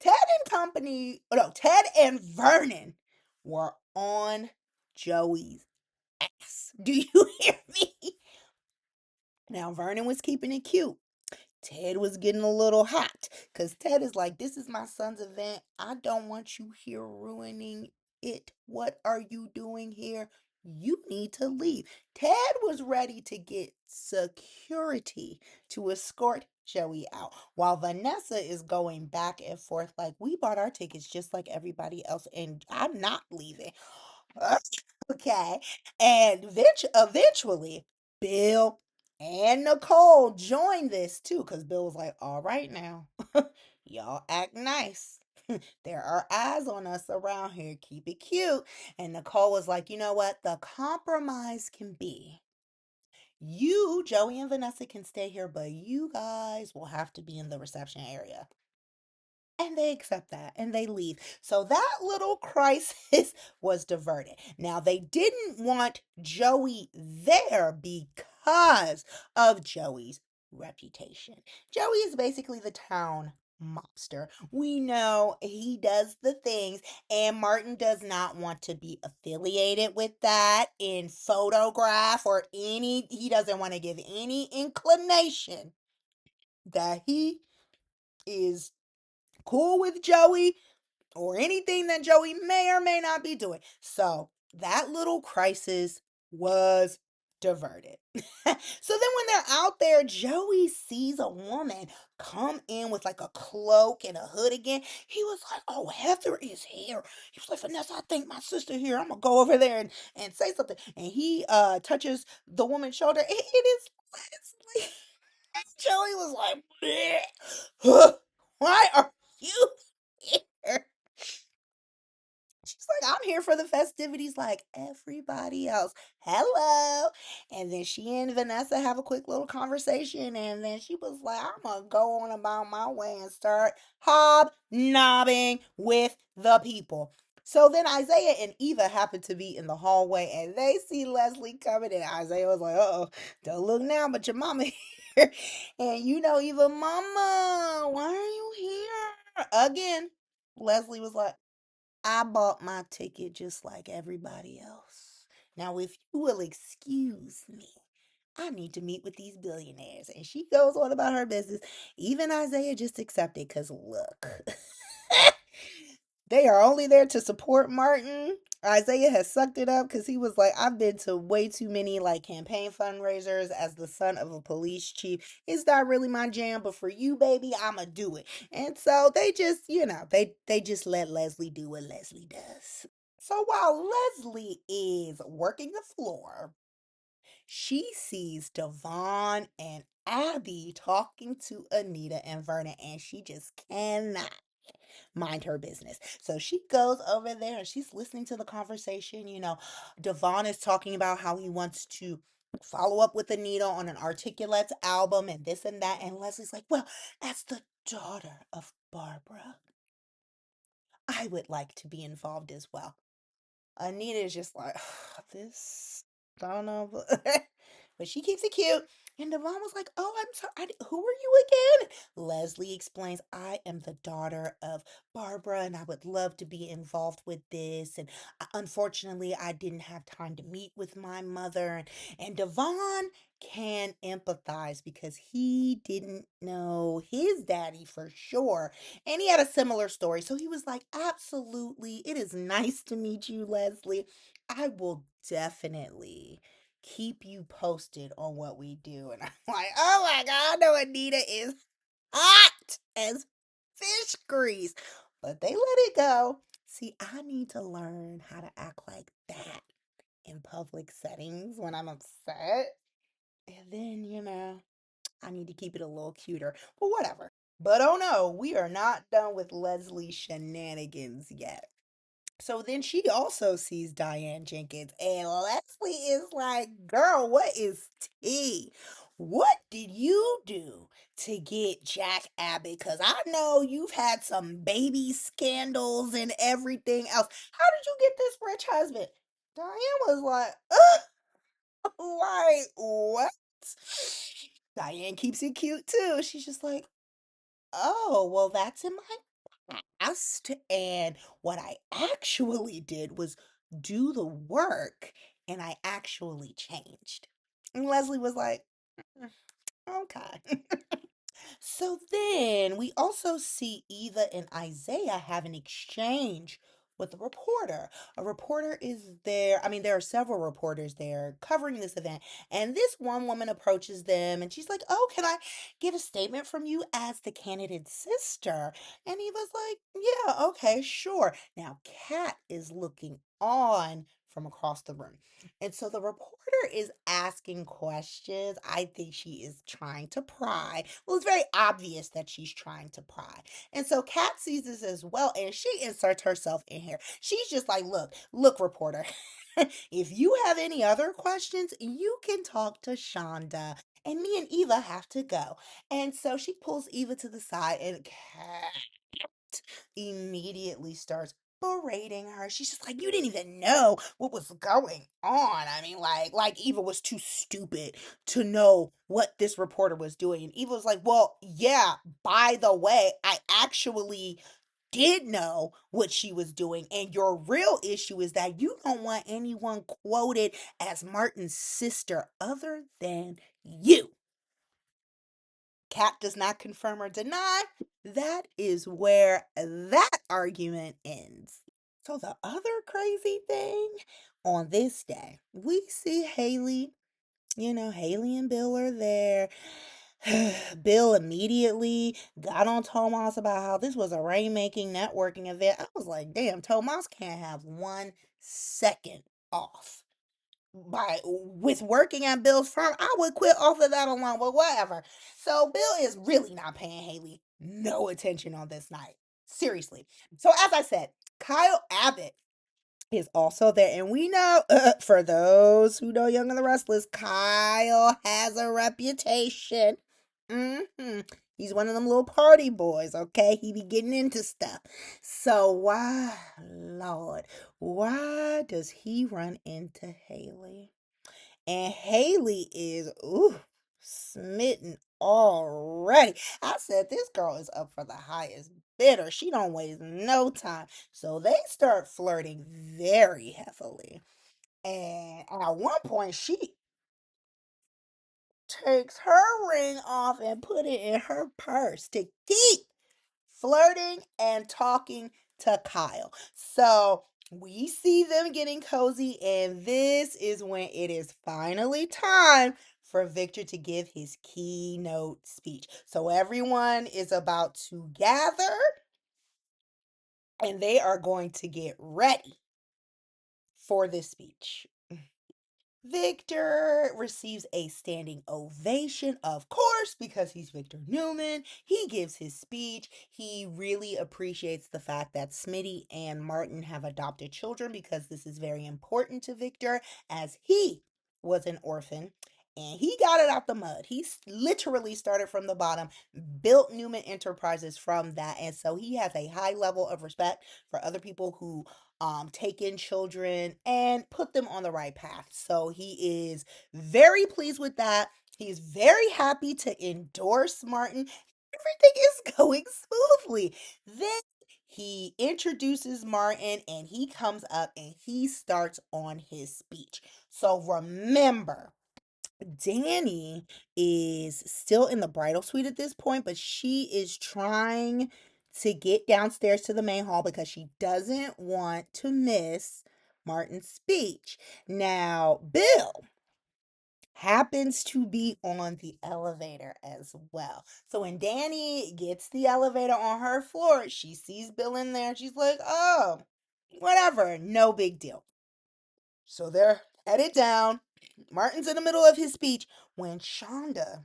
Ted and company, oh no, Ted and Vernon were on Joey's ass. Do you hear me? Now, Vernon was keeping it cute. Ted was getting a little hot because Ted is like, this is my son's event. I don't want you here ruining it. What are you doing here? You need to leave. Ted was ready to get security to escort Joey out while Vanessa is going back and forth like, we bought our tickets just like everybody else and I'm not leaving. Okay. And eventually, Bill and Nicole joined this too, because Bill was like, all right now, y'all act nice. There are eyes on us around here. Keep it cute. And Nicole was like, you know what? The compromise can be you, Joey, and Vanessa can stay here, but you guys will have to be in the reception area. And they accept that and they leave. So that little crisis was diverted. Now, they didn't want Joey there because of Joey's reputation. Joey is basically the town mobster. We know he does the things, and Martin does not want to be affiliated with that in photograph or any, he doesn't want to give any inclination that he is cool with Joey or anything that Joey may or may not be doing. So that little crisis was diverted. So then when they're out there, Joey sees a woman come in with like a cloak and a hood again. He was like, oh, Heather is here. He was like, Vanessa, I think my sister here. I'm gonna go over there and say something. And he touches the woman's shoulder. It is Leslie. Joey was like, why are you here? She's like, I'm here for the festivities like everybody else. Hello. And then she and Vanessa have a quick little conversation. And then she was like, I'm going to go on about my way and start hobnobbing with the people. So then Isaiah and Eva happen to be in the hallway and they see Leslie coming. And Isaiah was like, uh oh, don't look now, but your mama here. And you know, Eva, mama, why are you here? Again, Leslie was like, I bought my ticket just like everybody else. Now, if you will excuse me, I need to meet with these billionaires. And she goes on about her business. Even Isaiah just accepted because look, they are only there to support Martin. Isaiah has sucked it up because he was like, I've been to way too many like campaign fundraisers as the son of a police chief. It's not really my jam, but for you, baby, I'ma do it. And so they just, they just let Leslie do what Leslie does. So while Leslie is working the floor, she sees Devon and Abby talking to Anita and Verna, and she just cannot mind her business. So she goes over there and she's listening to the conversation. Devon is talking about how he wants to follow up with Anita on an Articulates album and this and that. And Leslie's like, well, as the daughter of Barbara, I would like to be involved as well. Anita is just like, this, I don't know. But she keeps it cute. And Devon was like, oh, I'm sorry. Who are you again? Leslie explains, I am the daughter of Barbara and I would love to be involved with this. And unfortunately, I didn't have time to meet with my mother. And Devon can empathize because he didn't know his daddy for sure. And he had a similar story. So he was like, absolutely. It is nice to meet you, Leslie. I will definitely keep you posted on what we do. And I'm like, oh my God, no, Anita is hot as fish grease. But they let it go. See, I need to learn how to act like that in public settings when I'm upset. And then, I need to keep it a little cuter. But whatever. But oh no, we are not done with Leslie's shenanigans yet. So then she also sees Diane Jenkins, and Leslie is like, girl, what is tea? What did you do to get Jack Abbott? Because I know you've had some baby scandals and everything else. How did you get this rich husband? Diane was like, like, what? Diane keeps it cute too. She's just like, oh, well, that's in my past. And what I actually did was do the work and I actually changed. And Leslie was like, "Mm, okay." So then we also see Eva and Isaiah have an exchange with a reporter. A reporter is there. I mean, there are several reporters there covering this event. And this one woman approaches them and she's like, oh, can I get a statement from you as the candidate's sister? And Eva's like, yeah, okay, sure. Now, Kat is looking on from across the room. And so the reporter is asking questions. I think she is trying to pry. Well, it's very obvious that she's trying to pry. And so Kat sees this as well, and she inserts herself in here. She's just like, look, reporter. If you have any other questions, you can talk to Shonda. And me and Eva have to go. And so she pulls Eva to the side, and Kat immediately starts berating her. She's just like, you didn't even know what was going on. I mean, like Eva was too stupid to know what this reporter was doing. And Eva was like, well, yeah, by the way, I actually did know what she was doing. And your real issue is that you don't want anyone quoted as Martin's sister other than you. Cat does not confirm or deny. That is where that argument ends. So, the other crazy thing on this day, we see Haley. Haley and Bill are there. Bill immediately got on Tomas about how this was a rainmaking networking event. I was like, damn, Tomas can't have 1 second off by with working at Bill's firm. I would quit off of that alone, but whatever. So Bill is really not paying Haley no attention on this night. Seriously. So as I said, Kyle Abbott is also there. And we know, for those who know Young and the Restless, Kyle has a reputation. hmm He's one of them little party boys, okay? He be getting into stuff. So why, Lord, why does he run into Haley? And Haley is, smitten already. I said, this girl is up for the highest bidder. She don't waste no time. So they start flirting very heavily. And at one point, she takes her ring off and put it in her purse to keep flirting and talking to Kyle. So we see them getting cozy, and this is when it is finally time for Victor to give his keynote speech. So everyone is about to gather and they are going to get ready for this speech. Victor receives a standing ovation, of course, because he's Victor Newman. He gives his speech. He really appreciates the fact that Smitty and Martin have adopted children because this is very important to Victor, as he was an orphan. And he got it out the mud. He literally started from the bottom, built Newman Enterprises from that. And so he has a high level of respect for other people who take in children and put them on the right path. So he is very pleased with that. He's very happy to endorse Martin. Everything is going smoothly. Then he introduces Martin and he comes up and he starts on his speech. So remember, Dani is still in the bridal suite at this point, but she is trying to get downstairs to the main hall because she doesn't want to miss Martin's speech. Now, Bill happens to be on the elevator as well. So when Dani gets the elevator on her floor, she sees Bill in there. She's like, oh, Whatever, no big deal. So they're headed down. Martin's in the middle of his speech when Shonda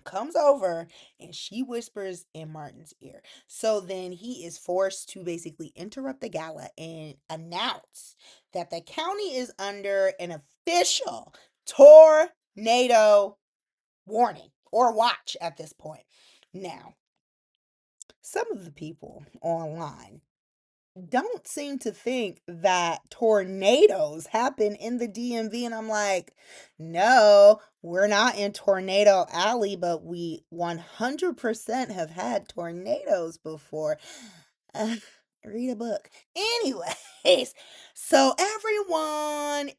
comes over and she whispers in Martin's ear. So then he is forced to basically interrupt the gala and announce that the county is under an official tornado warning or watch at this point. Now, some of the people online don't seem to think that tornadoes happen in the DMV. And I'm like, no, we're not in Tornado Alley, but we 100% have had tornadoes before. Uh, Read a book. Anyways, so everyone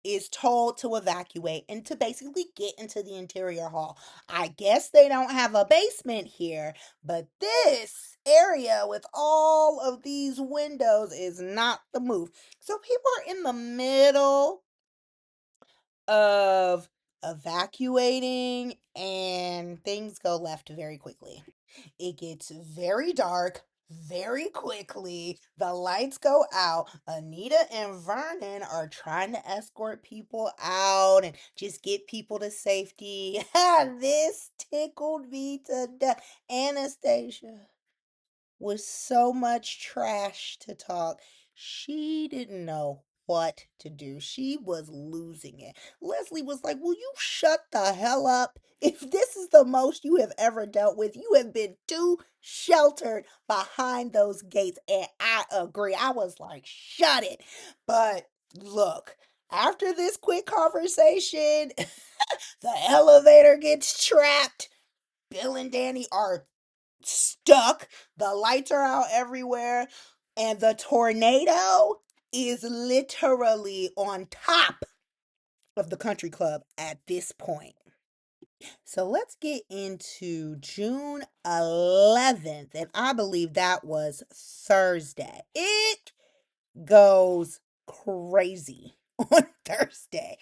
is told to evacuate and to basically get into the interior hall. I guess they don't have a basement here, but this area with all of these windows is not the move. So people are in the middle of evacuating and things go left very quickly. It gets very dark very quickly. The lights go out. Anita and Vernon are trying to escort people out and just get people to safety. This tickled me to death. Anastasia with so much trash to talk. She didn't know what to do. She was losing it. Leslie was like, will you shut the hell up? If this is the most you have ever dealt with, you have been too sheltered behind those gates. And I agree. I was like, shut it. But look, after this quick conversation, the elevator gets trapped. Bill and Danny are stuck. The lights are out everywhere. And the tornado is literally on top of the country club at this point. So let's get into June 11th. And I believe that was Thursday. It goes crazy on Thursday.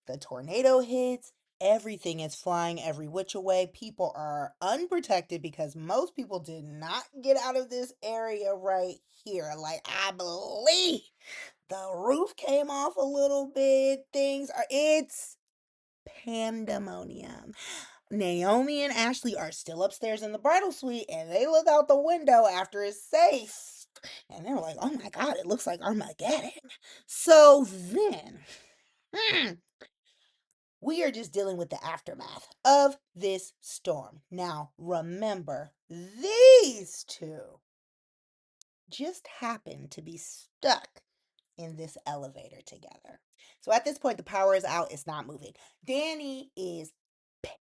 The tornado hits. Everything is flying every which way. People are unprotected because most people did not get out of this area right here. Like, I believe the roof came off a little bit. It's pandemonium. Naomi and Ashley are still upstairs in the bridal suite and they look out the window after it's safe. And they're like, oh my God, it looks like Armageddon. So then, we are just dealing with the aftermath of this storm. Now, remember, these two just happen to be stuck in this elevator together. So at this point, the power is out, it's not moving. Danny is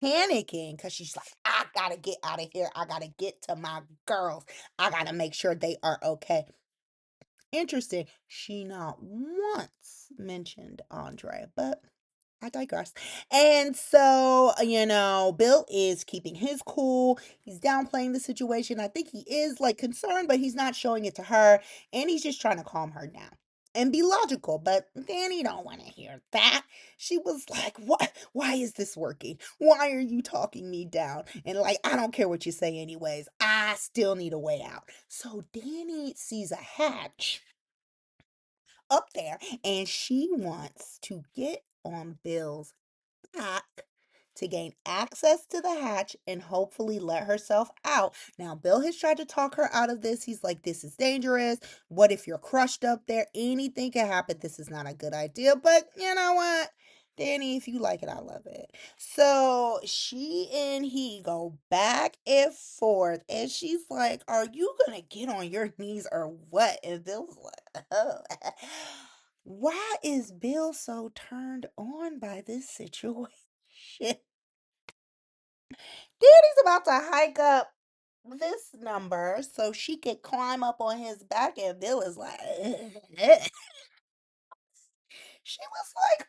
panicking because she's like, I gotta get out of here. I gotta get to my girls. I gotta make sure they are okay. Interesting. She not once mentioned Andre, but I digress. And so, Bill is keeping his cool. He's downplaying the situation. I think he is like concerned, but he's not showing it to her. And he's just trying to calm her down and be logical. But Danny don't want to hear that. She was like, "What? Why is this working? Why are you talking me down?" And like, I don't care what you say, anyways. I still need a way out. So Danny sees a hatch up there and she wants to get on Bill's back to gain access to the hatch and hopefully let herself out. Now, Bill has tried to talk her out of this. He's like, this is dangerous. What if you're crushed up there? Anything can happen. This is not a good idea. But you know what? Danny, if you like it, I love it. So she and he go back and forth, and she's like, are you gonna get on your knees or what? And Bill's like, oh. Why is Bill so turned on by this situation? Danny's about to hike up this number so she could climb up on his back, and Bill is like, she was like,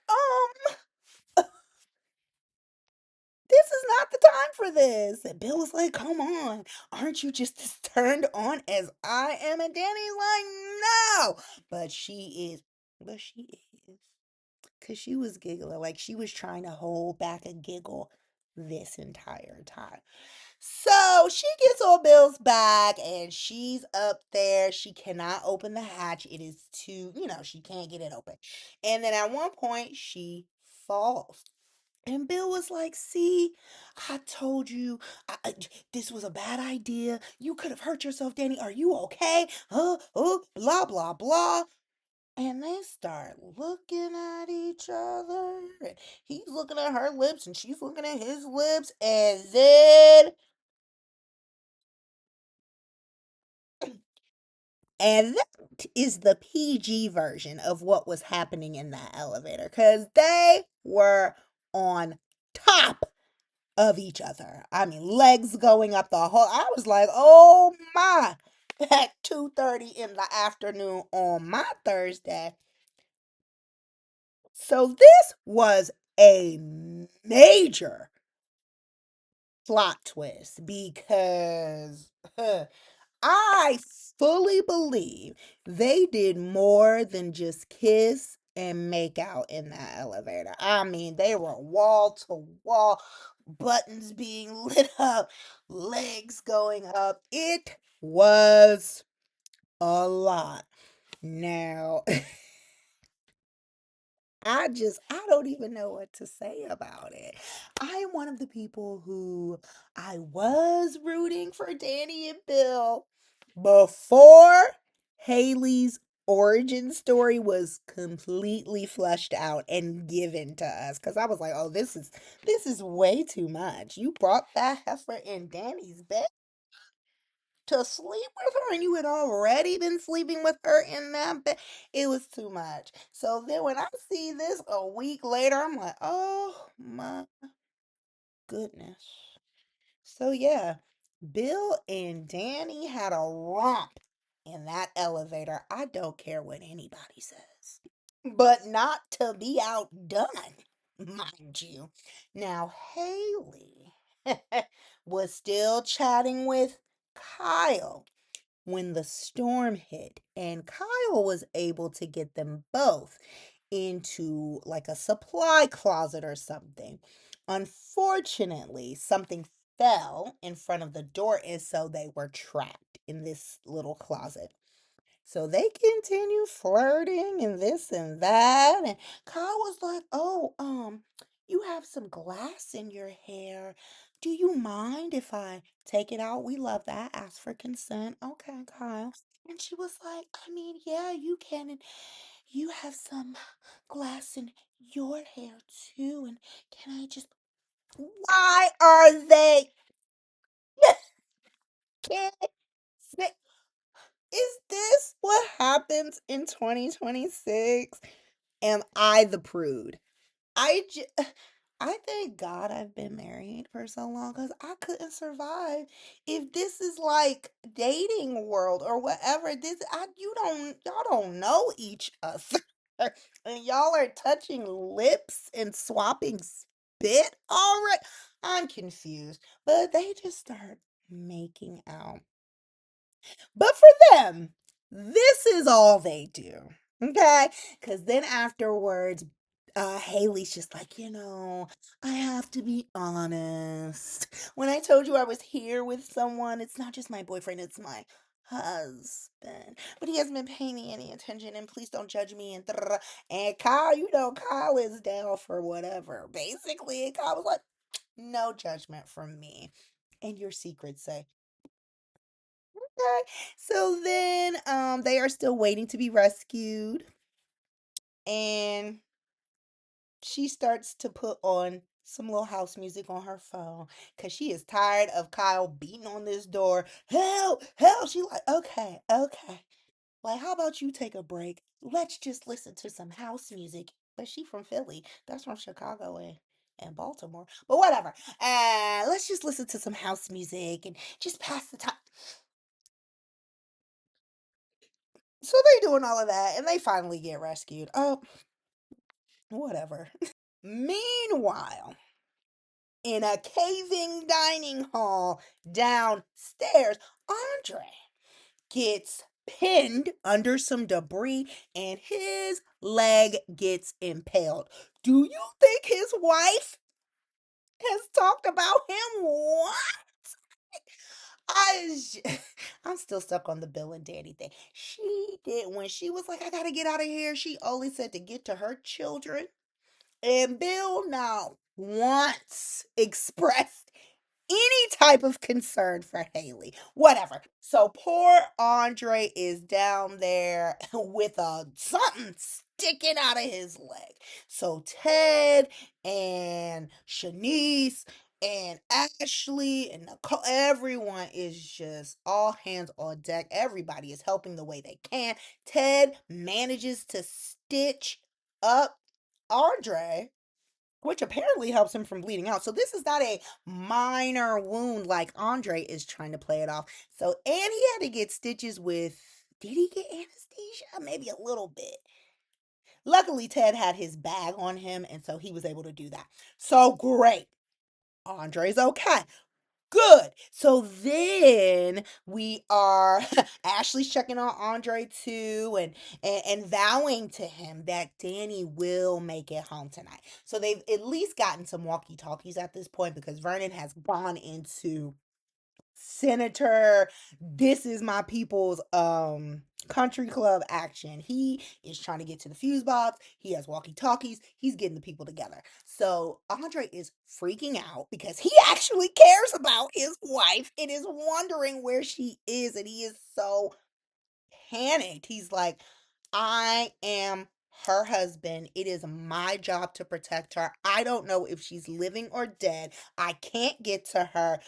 this is not the time for this. And Bill was like, come on, aren't you just as turned on as I am? And Danny's like, no, but she is, because she was giggling, like she was trying to hold back a giggle this entire time. So she gets on Bill's back and she's up there. She cannot open the hatch. It is too, she can't get it open. And then at one point, she falls. And Bill was like, "See, I told you this was a bad idea. You could have hurt yourself, Danny. Are you okay? Blah, blah, blah." And they start looking at each other. And he's looking at her lips and she's looking at his lips. And that is the PG version of what was happening in that elevator. Because they were on top of each other. I mean, legs going up the whole. I was like, "Oh my!" At 2:30 in the afternoon on my Thursday. So this was a major plot twist because I fully believe they did more than just kiss and make out in that elevator. I mean, they were wall to wall, buttons being lit up, legs going up. It was a lot. Now, I don't even know what to say about it. I am one of the people who I was rooting for Danny and Bill before Haley's origin story was completely fleshed out and given to us. Cause I was like, "Oh, this is way too much. You brought that heifer in Danny's bed to sleep with her and you had already been sleeping with her in that bed." It was too much. So then when I see this a week later, I'm like, "Oh my goodness." So yeah, Bill and Danny had a romp in that elevator. I don't care what anybody says. But not to be outdone, mind you. Now, Haley was still chatting with Kyle when the storm hit, and Kyle was able to get them both into like a supply closet or something. Unfortunately, something fell in front of the door, and so they were trapped in this little closet. So they continue flirting and this and that. And Kyle was like, "Oh, you have some glass in your hair. Do you mind if I take it out? We love that. Ask for consent." "Okay, Kyle." And she was like, "I mean, yeah, you can. And you have some glass in your hair too. And can I just, why are they, can't say, is this what happens in 2026? Am I the prude? I just, I thank God I've been married for so long because I couldn't survive if this is like dating world or whatever. Y'all don't know each other, and y'all are touching lips and swapping spit already. I'm confused, but they just start making out. But for them, this is all they do. Okay? Because then afterwards, Haley's just like, I have to be honest. When I told you I was here with someone, it's not just my boyfriend, it's my husband. But he hasn't been paying me any attention, and please don't judge me. And Kyle, Kyle is down for whatever. Basically, and Kyle was like, "No judgment from me." And your secrets say, okay. So then they are still waiting to be rescued, and she starts to put on some little house music on her phone because she is tired of Kyle beating on this door. "Help, help." She like, "Okay, okay. Like, how about you take a break? Let's just listen to some house music." But she from Philly. That's from Chicago and Baltimore. But whatever. Let's just listen to some house music and just pass the time. So they doing all of that, and they finally get rescued. Oh, whatever. Meanwhile, in a caving dining hall downstairs, Andre gets pinned under some debris and his leg gets impaled. Do you think his wife has talked about him. What? I, I'm still stuck on the Bill and Danny thing. She did when she was like, I gotta get out of here. She only said to get to her children. And Bill now once expressed any type of concern for Haley. Whatever. So poor Andre is down there with a something sticking out of his leg. So Ted and Shanice and Ashley and Nicole, everyone is just all hands on deck. Everybody is helping the way they can. Ted manages to stitch up Andre, which apparently helps him from bleeding out. So this is not a minor wound like Andre is trying to play it off. So, and he had to get stitches with, did he get anesthesia? Maybe a little bit. Luckily, Ted had his bag on him, and so he was able to do that. So great. Andre's okay. Good. So then we are Ashley's checking on Andre too and vowing to him that Danny will make it home tonight. So they've at least gotten some walkie-talkies at this point because Vernon has gone into Senator, this is my people's country club action. He is trying to get to the fuse box. He has walkie-talkies. He's getting the people together. So Andre is freaking out because he actually cares about his wife and is wondering where she is, and he is so panicked. He's like, I am her husband. It is my job to protect her. I don't know if she's living or dead. I can't get to her.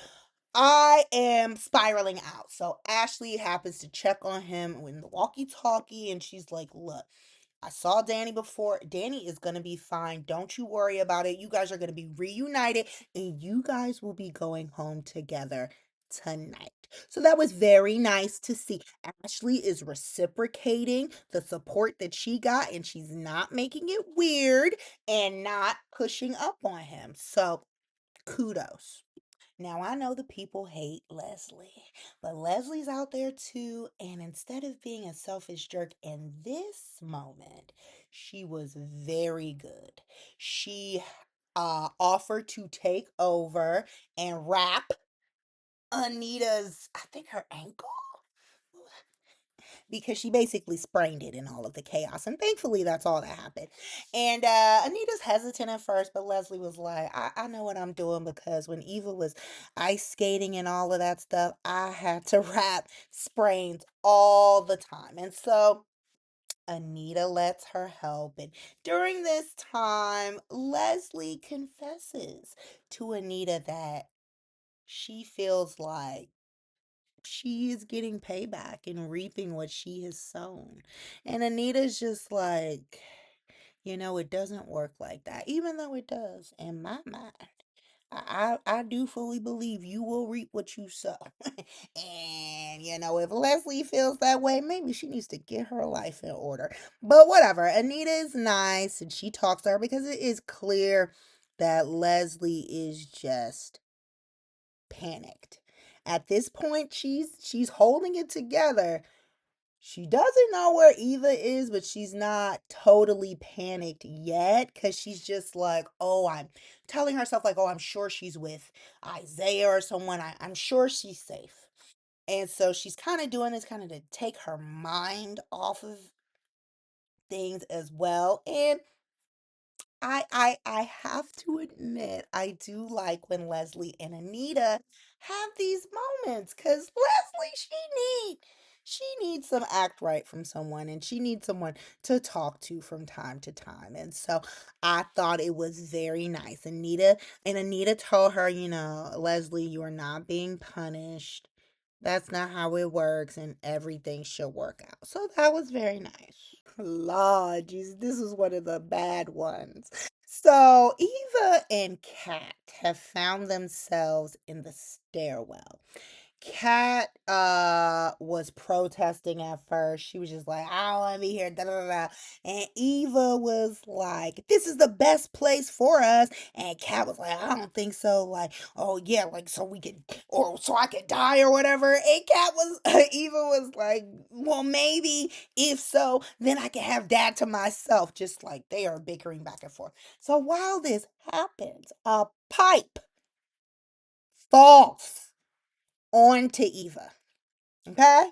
I am spiraling out. So Ashley happens to check on him in the walkie-talkie, and she's like, look, I saw Danny before. Danny is going to be fine. Don't you worry about it. You guys are going to be reunited, and you guys will be going home together tonight. So that was very nice to see. Ashley is reciprocating the support that she got, and she's not making it weird and not pushing up on him. So kudos. Now, I know the people hate Leslie, but Leslie's out there too. And instead of being a selfish jerk in this moment, she was very good. She offered to take over and wrap Anita's, I think her ankle, because she basically sprained it in all of the chaos. And thankfully, that's all that happened. And Anita's hesitant at first, but Leslie was like, I know what I'm doing because when Eva was ice skating and all of that stuff, I had to wrap sprains all the time. And so Anita lets her help. And during this time, Leslie confesses to Anita that she feels like she is getting payback and reaping what she has sown. And Anita's just like, it doesn't work like that, even though it does in my mind. I do fully believe you will reap what you sow. And, if Leslie feels that way, maybe she needs to get her life in order. But whatever. Anita is nice and she talks to her because it is clear that Leslie is just panicked. At this point, she's holding it together. She doesn't know where Eva is, but she's not totally panicked yet because she's just like, oh, I'm telling herself, like, oh, I'm sure she's with Isaiah or someone. I'm sure she's safe. And so she's kind of doing this kind of to take her mind off of things as well. And I have to admit, I do like when Leslie and Anita have these moments because Leslie, she needs some act right from someone and she needs someone to talk to from time to time. And so I thought it was very nice. Anita told her, Leslie, you are not being punished. That's not how it works, and everything should work out. So that was very nice. Lord, Jesus, this is one of the bad ones. So Eva and Kat have found themselves in the stairwell. Kat was protesting at first. She was just like, I don't want to be here. Da, da, da, da. And Eva was like, this is the best place for us. And Kat was like, I don't think so. Like, oh yeah, like so we could, or so I could die or whatever. And Eva was like, well, maybe if so, then I can have dad to myself. Just like they are bickering back and forth. So while this happens, a pipe falls onto Eva. Okay?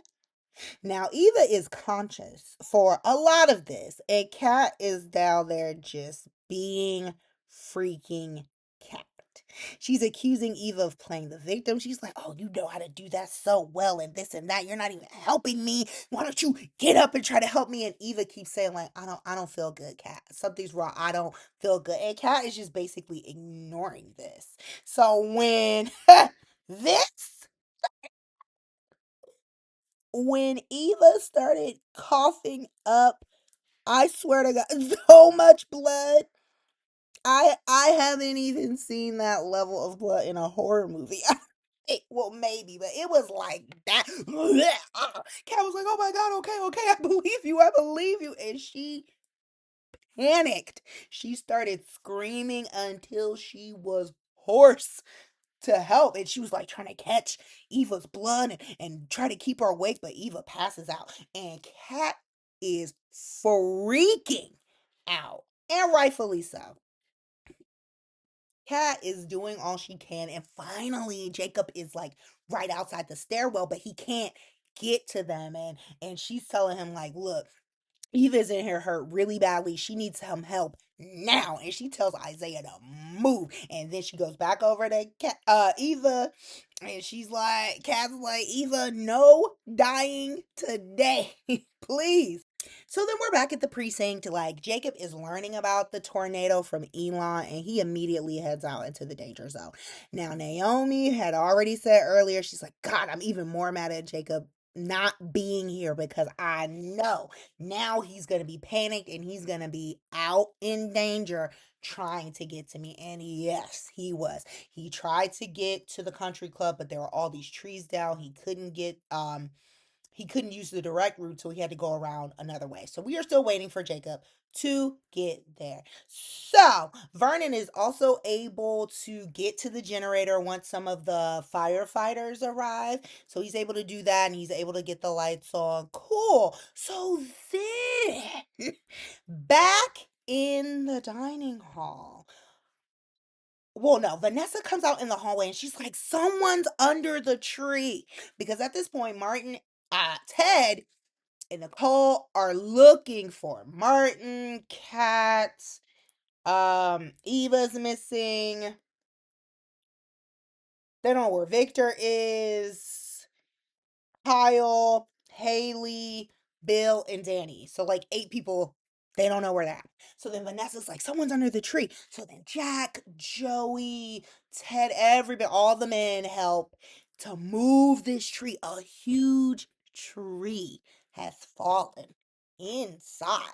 Now, Eva is conscious for a lot of this, and Kat is down there just being freaking Cat. She's accusing Eva of playing the victim. She's like, "Oh, you know how to do that so well, and this and that. You're not even helping me. Why don't you get up and try to help me?" And Eva keeps saying, like, I don't feel good, Kat. Something's wrong. I don't feel good." And Kat is just basically ignoring this. So when this when Eva started coughing up, I swear to God, so much blood. I haven't even seen that level of blood in a horror movie. Well, maybe, but it was like that. Kat was like, "Oh my God, okay, okay, I believe you, I believe you," and she panicked. She started screaming until she was hoarse to help. And she was like trying to catch Eva's blood and try to keep her awake, but Eva passes out. And Kat is freaking out. And rightfully so. Kat is doing all she can. And finally, Jacob is like right outside the stairwell, but he can't get to them. And she's telling him, like, "Look, Eva's in here hurt really badly. She needs some help now." And she tells Isaiah to move. And then she goes back over to Eva. And she's like, Kat's like, "Eva, no dying today. Please." So then we're back at the precinct. Like, Jacob is learning about the tornado from Elon, and he immediately heads out into the danger zone. Now, Naomi had already said earlier, she's like, "God, I'm even more mad at Jacob not being here because I know now he's going to be panicked and he's going to be out in danger trying to get to me." And yes, he was. He tried to get to the country club, but there were all these trees down. He couldn't use the direct route, so he had to go around another way. So we are still waiting for Jacob to get there. So Vernon is also able to get to the generator once some of the firefighters arrive. So he's able to do that and he's able to get the lights on. Cool. So then, back in the dining hall. Well, no, Vanessa comes out in the hallway and she's like, "Someone's under the tree." Because at this point, Ted and Nicole are looking for Martin, Kat, Eva's missing. They don't know where Victor is. Kyle, Haley, Bill, and Danny. So like 8 people, they don't know where they're at. So then Vanessa's like, "Someone's under the tree." So then Jack, Joey, Ted, everybody, all the men help to move this tree. A huge tree has fallen inside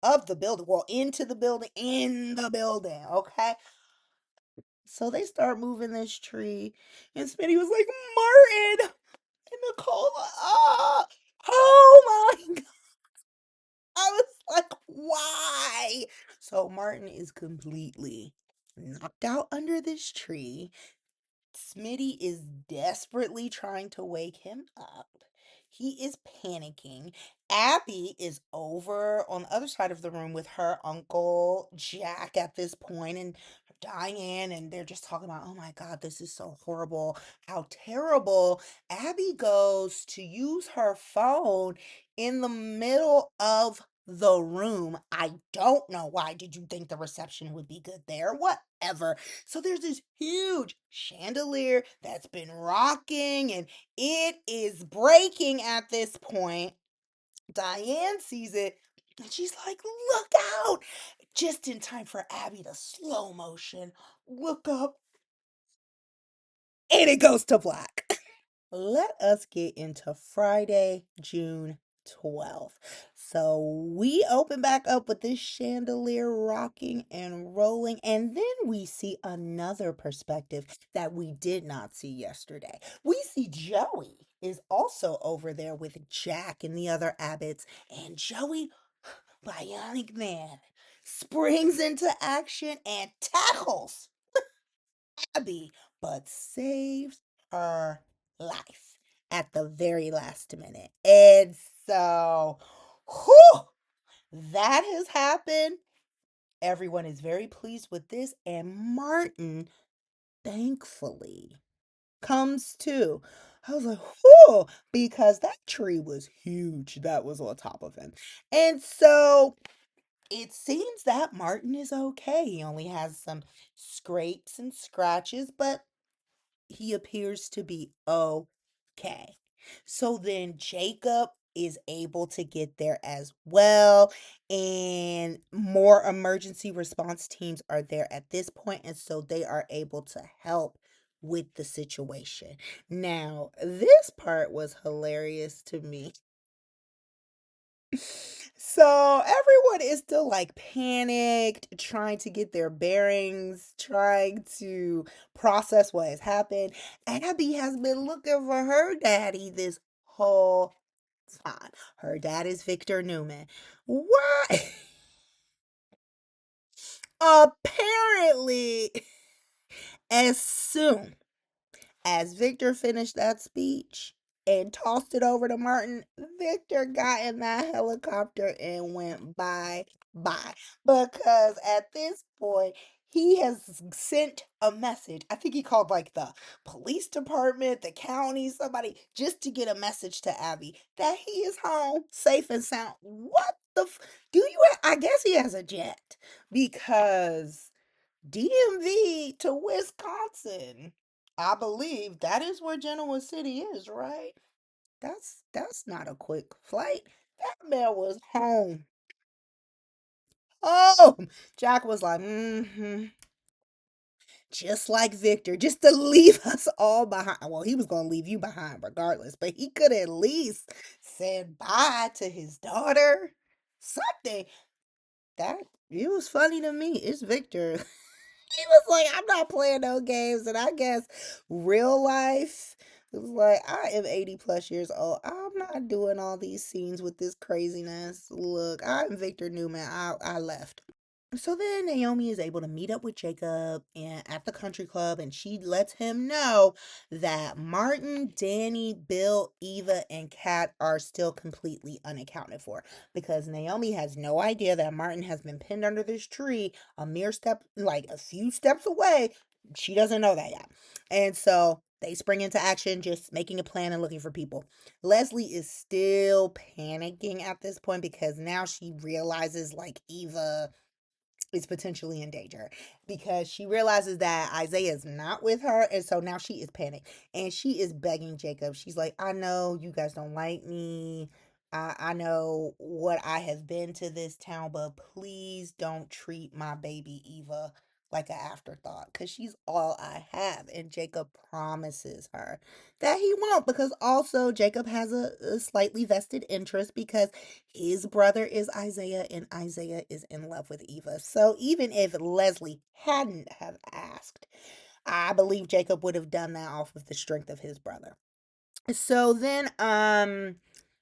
of the building. Well, into the building, in the building. Okay. So they start moving this tree. And Smitty was like, "Martin!" And Nicole, oh my God. I was like, why? So Martin is completely knocked out under this tree. Smitty is desperately trying to wake him up. He is panicking. Abby is over on the other side of the room with her uncle Jack at this point, and Diane, and they're just talking about, "Oh my God, this is so horrible. How terrible." Abby goes to use her phone in the middle of the room. I don't know why. Did you think the reception would be good there? Whatever. So there's this huge chandelier that's been rocking and it is breaking at this point. Diane sees it and she's like, "Look out!" Just in time for Abby to slow motion look up, and it goes to black. Let us get into Friday, June 12th. So we open back up with this chandelier rocking and rolling, and then we see another perspective that we did not see yesterday. We see Joey is also over there with Jack and the other Abbots, and Joey, Bionic Man, springs into action and tackles Abby, but saves her life at the very last minute. And so, whew, that has happened. Everyone is very pleased with this. And Martin, thankfully, comes to. I was like, whoa, because that tree was huge that was on top of him. And so it seems that Martin is okay. He only has some scrapes and scratches, but he appears to be okay. So then Jacob is able to get there as well, and more emergency response teams are there at this point, and so they are able to help with the situation. Now, this part was hilarious to me. So everyone is still like panicked, trying to get their bearings, trying to process what has happened. Abby has been looking for her daddy this whole time. Her dad is Victor Newman. Why? Apparently, as soon as Victor finished that speech and tossed it over to Martin, Victor got in that helicopter and went bye. Because at this point, he has sent a message. I think he called like the police department, the county, somebody, just to get a message to Abby that he is home, safe and sound. What the do you I guess he has a jet because DMV to Wisconsin. I believe that is where Genoa City is, right? That's not a quick flight. That man was home. Oh, Jack was like, just like Victor, just to leave us all behind. Well, he was gonna leave you behind regardless, but he could at least said bye to his daughter. Something that it was funny to me. It's Victor. He was like, I'm not playing no games. And I guess real life, it was like, I am 80 plus years old. I'm not doing all these scenes with this craziness. Look, I'm Victor Newman. I left. So then Naomi is able to meet up with Jacob and at the country club, and she lets him know that Martin, Danny, Bill, Eva, and Kat are still completely unaccounted for because Naomi has no idea that Martin has been pinned under this tree a mere step, like a few steps away. She doesn't know that yet. And so they spring into action, just making a plan and looking for people. Leslie is still panicking at this point because now she realizes like Eva is potentially in danger because she realizes that Isaiah is not with her. And so now she is panicked and she is begging Jacob. She's like, I know you guys don't like me. I know what I have been to this town, but please don't treat my baby Eva like an afterthought because she's all I have. And Jacob promises her that he won't because also Jacob has a slightly vested interest because his brother is Isaiah and Isaiah is in love with Eva. So even if Leslie hadn't have asked, I believe Jacob would have done that off of the strength of his brother. So then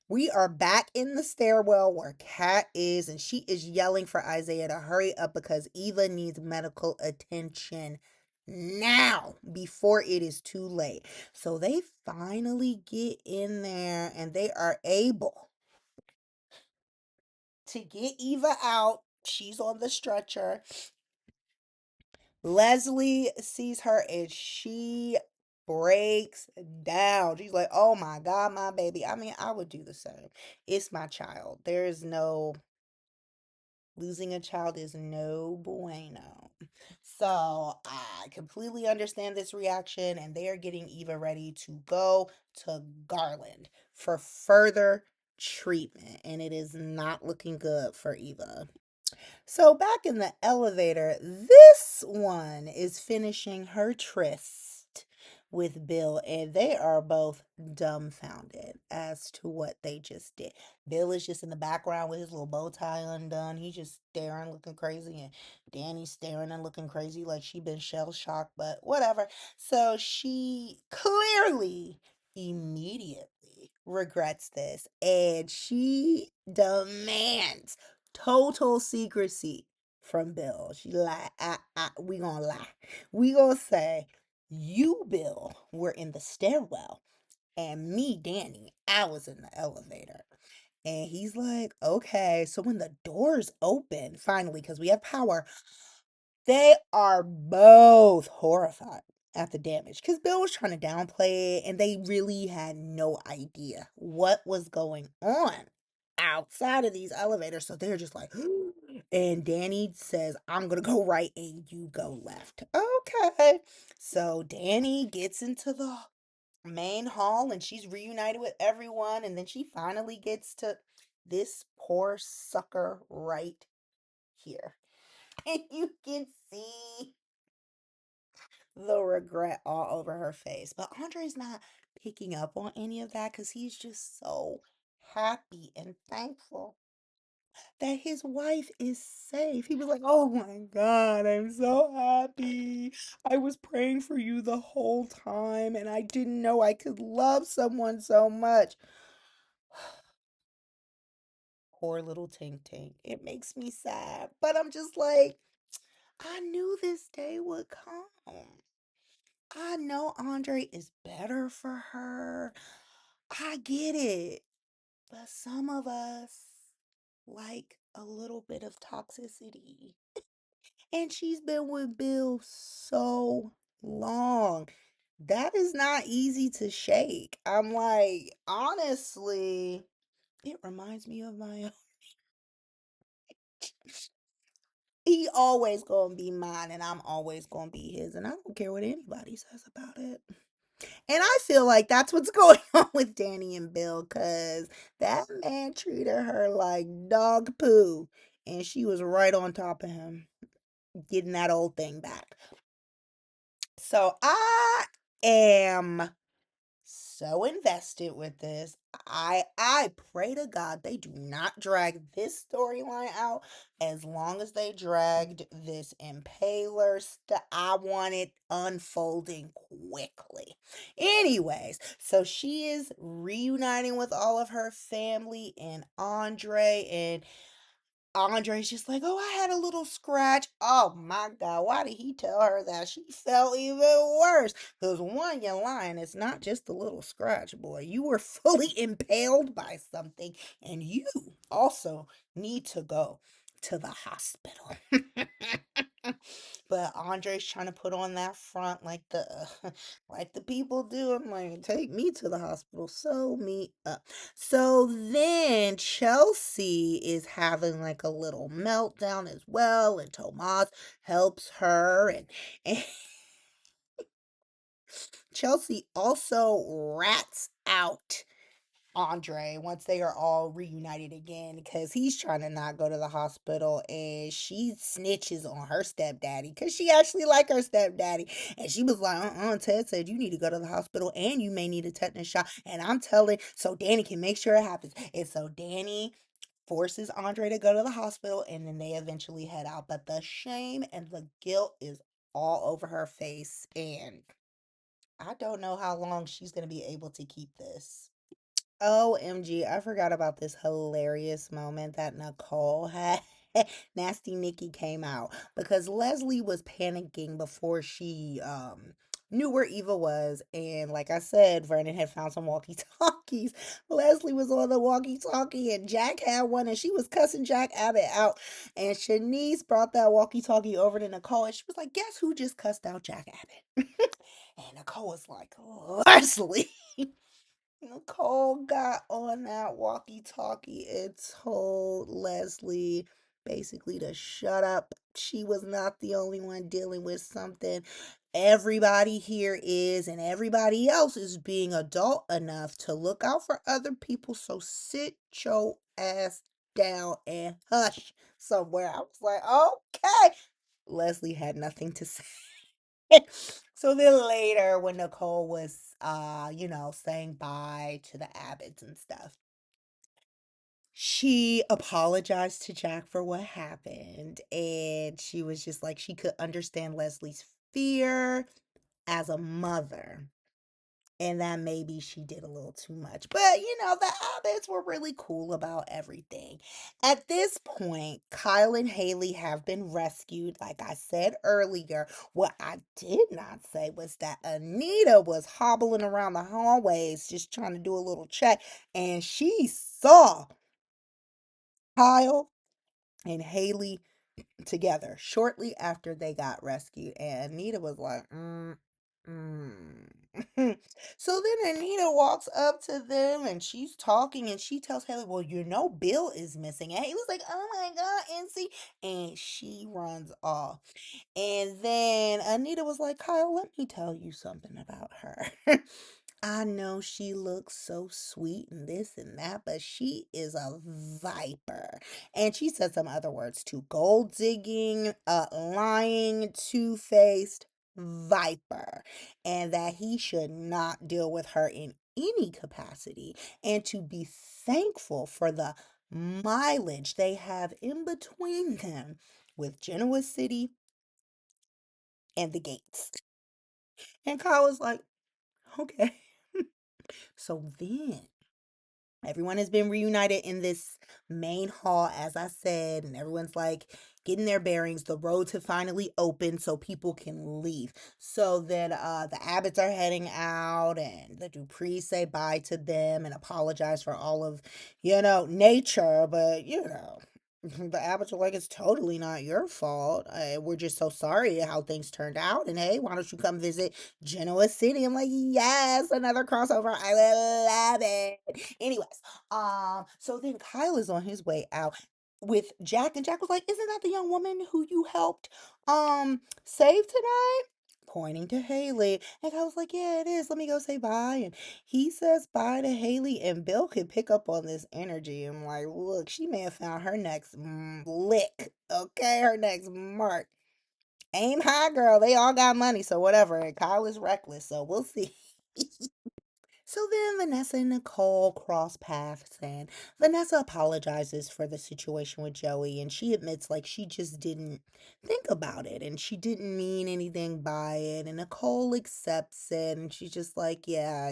we are back in the stairwell where Kat is, and she is yelling for Isaiah to hurry up because Eva needs medical attention now before it is too late. So they finally get in there and they are able to get Eva out. She's on the stretcher. Leslie sees her and she breaks down. She's like, oh my God, my baby. I mean, I would do the same. It's my child. There is no losing a child is no bueno. So I completely understand this reaction, and they are getting Eva ready to go to Garland for further treatment, and it is not looking good for Eva. So back in the elevator, this one is finishing her tryst with Bill, and they are both dumbfounded as to what they just did. Bill is just in the background with his little bow tie undone. He's just staring, looking crazy, and Danny's staring and looking crazy like she been shell shocked, but whatever. So she clearly immediately regrets this, and she demands total secrecy from Bill. She like, we gonna lie. We gonna say, you, Bill, were in the stairwell, and me, Danny, I was in the elevator. And he's like, okay. So when the doors open, finally, because we have power, they are both horrified. at the damage because Bill was trying to downplay it and they really had no idea what was going on outside of these elevators. So they're just like, and Danny says, I'm going to go right and you go left. Okay. So Danny gets into the main hall and she's reunited with everyone. And then she finally gets to this poor sucker right here. And you can see the regret all over her face. But Andre's not picking up on any of that because he's just so happy and thankful that his wife is safe. He was like, oh my God, I'm so happy. I was praying for you the whole time and I didn't know I could love someone so much. Poor little Tink Tink. It makes me sad. But I'm just like, I knew this day would come. I know Andre is better for her. I get it. But some of us like a little bit of toxicity. And she's been with Bill so long. That is not easy to shake. I'm like, honestly, it reminds me of my own. He always gonna be mine and I'm always gonna be his. And I don't care what anybody says about it. And I feel like that's what's going on with Danny and Bill because that man treated her like dog poo. And she was right on top of him, getting that old thing back. So I am so invested with this. I pray to God they do not drag this storyline out as long as they dragged this Impaler stuff. I want it unfolding quickly. Anyways, so she is reuniting with all of her family and Andre, and Andre's just like, oh, I had a little scratch. Oh my God, why did he tell her that? She felt even worse. Because one, you're lying. It's not just a little scratch, boy. You were fully impaled by something, and you also need to go to the hospital. But Andre's trying to put on that front like the like the people do. I'm like, take me to the hospital, sew me up. So then Chelsea is having like a little meltdown as well, and Tomas helps her, and Chelsea also rats out Andre once they are all reunited again because he's trying to not go to the hospital and she snitches on her stepdaddy because she actually like her stepdaddy and she was like Ted said you need to go to the hospital and you may need a tetanus shot and I'm telling so Danny can make sure it happens and so Danny forces Andre to go to the hospital and then they eventually head out but the shame and the guilt is all over her face and I don't know how long she's going to be able to keep this. OMG, I forgot about this hilarious moment that Nicole had. Nasty Nikki came out because Leslie was panicking before she knew where Eva was. And like I said, Vernon had found some walkie-talkies. Leslie was on the walkie-talkie and Jack had one and she was cussing Jack Abbott out. And Shanice brought that walkie-talkie over to Nicole and she was like, guess who just cussed out Jack Abbott? And Nicole was like, Leslie. Nicole got on that walkie talkie and told Leslie basically to shut up. She was not the only one dealing with something. Everybody here is, and everybody else is being adult enough to look out for other people. So sit your ass down and hush somewhere. I was like, okay. Leslie had nothing to say. So then later when Nicole was saying bye to the Abbotts and stuff, she apologized to Jack for what happened and she was just like she could understand Leslie's fear as a mother and that maybe she did a little too much. But the Abbotts were really cool about everything. At this point, Kyle and Haley have been rescued. Like I said earlier, what I did not say was that Anita was hobbling around the hallways just trying to do a little check, and she saw Kyle and Haley together shortly after they got rescued. And Anita was like, So then Anita walks up to them and she's talking and she tells Haley, well, you know, Bill is missing. And Haley's like, oh my God, NC. And she runs off. And then Anita was like, Kyle, let me tell you something about her. I know she looks so sweet and this and that, but she is a viper. And she said some other words too: gold digging, lying, two faced viper. And that he should not deal with her in any capacity. And to be thankful for the mileage they have in between them with Genoa City and the gates. And Kyle was like, okay. So then everyone has been reunited in this main hall, as I said, and everyone's like getting their bearings. The roads have finally opened so people can leave. So then the Abbotts are heading out, and the Duprees say bye to them and apologize for all of, nature. But, the Abbotts are like, it's totally not your fault. We're just so sorry how things turned out. And hey, why don't you come visit Genoa City? I'm like, yes, another crossover. I love it. Anyways, so then Kyle is on his way out with Jack, and Jack was like, isn't that the young woman who you helped save tonight? Pointing to Haley. And I was like, yeah, it is. Let me go say bye. And he says bye to Haley, and Bill could pick up on this energy. I'm like, look, she may have found her next lick, okay? Her next mark. Aim high, girl. They all got money, so whatever. And Kyle is reckless, so we'll see. So then Vanessa and Nicole cross paths, and Vanessa apologizes for the situation with Joey, and she admits like she just didn't think about it and she didn't mean anything by it. And Nicole accepts it, and she's just like, yeah,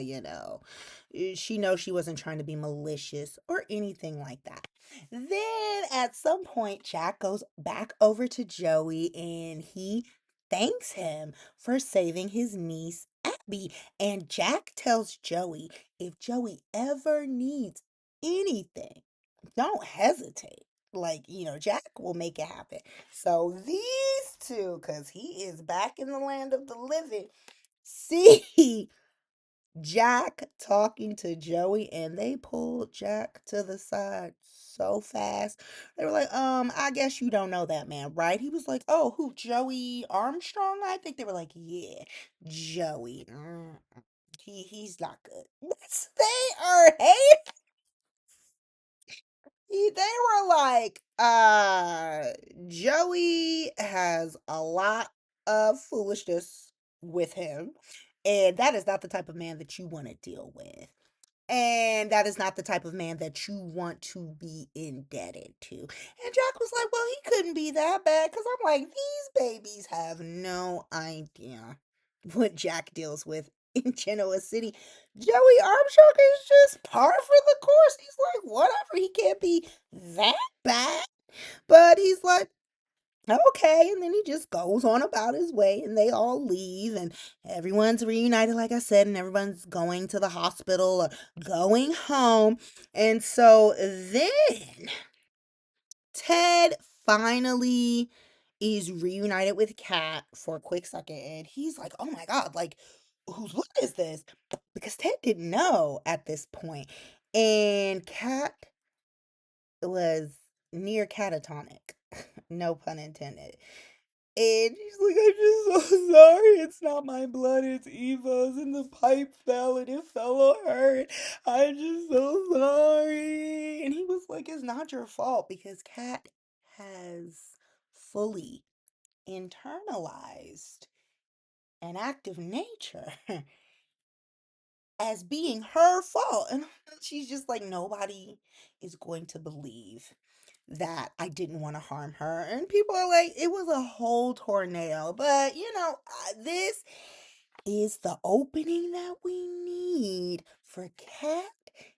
she knows she wasn't trying to be malicious or anything like that. Then at some point, Jack goes back over to Joey and he thanks him for saving his niece, Abby. And Jack tells Joey, if Joey ever needs anything, don't hesitate. Like, Jack will make it happen. So these two, because he is back in the land of the living, see Jack talking to Joey, and they pulled Jack to the side so fast. They were like, I guess you don't know that man, right? He was like, oh, who, Joey Armstrong? I think they were like, yeah, Joey. He's not good. They are hate. They were like, Joey has a lot of foolishness with him, and that is not the type of man that you want to deal with. And that is not the type of man that you want to be indebted to. And Jack was like, well, he couldn't be that bad. Because I'm like, these babies have no idea what Jack deals with in Genoa City. Joey Armstrong is just par for the course. He's like, whatever. He can't be that bad. But he's like, okay, and then he just goes on about his way, and they all leave, and everyone's reunited, like I said, and everyone's going to the hospital or going home. And so then Ted finally is reunited with Kat for a quick second, and he's like, oh my God, like, what is this? Because Ted didn't know at this point. And Kat was near catatonic, no pun intended. And she's like, I'm just so sorry. It's not my blood, it's Eva's. And the pipe fell and it fell on her. I'm just so sorry. And he was like, it's not your fault because Kat has fully internalized an act of nature as being her fault. And she's just like, nobody is going to believe that I didn't want to harm her. And people are like, it was a whole tornado. But, this is the opening that we need for Kat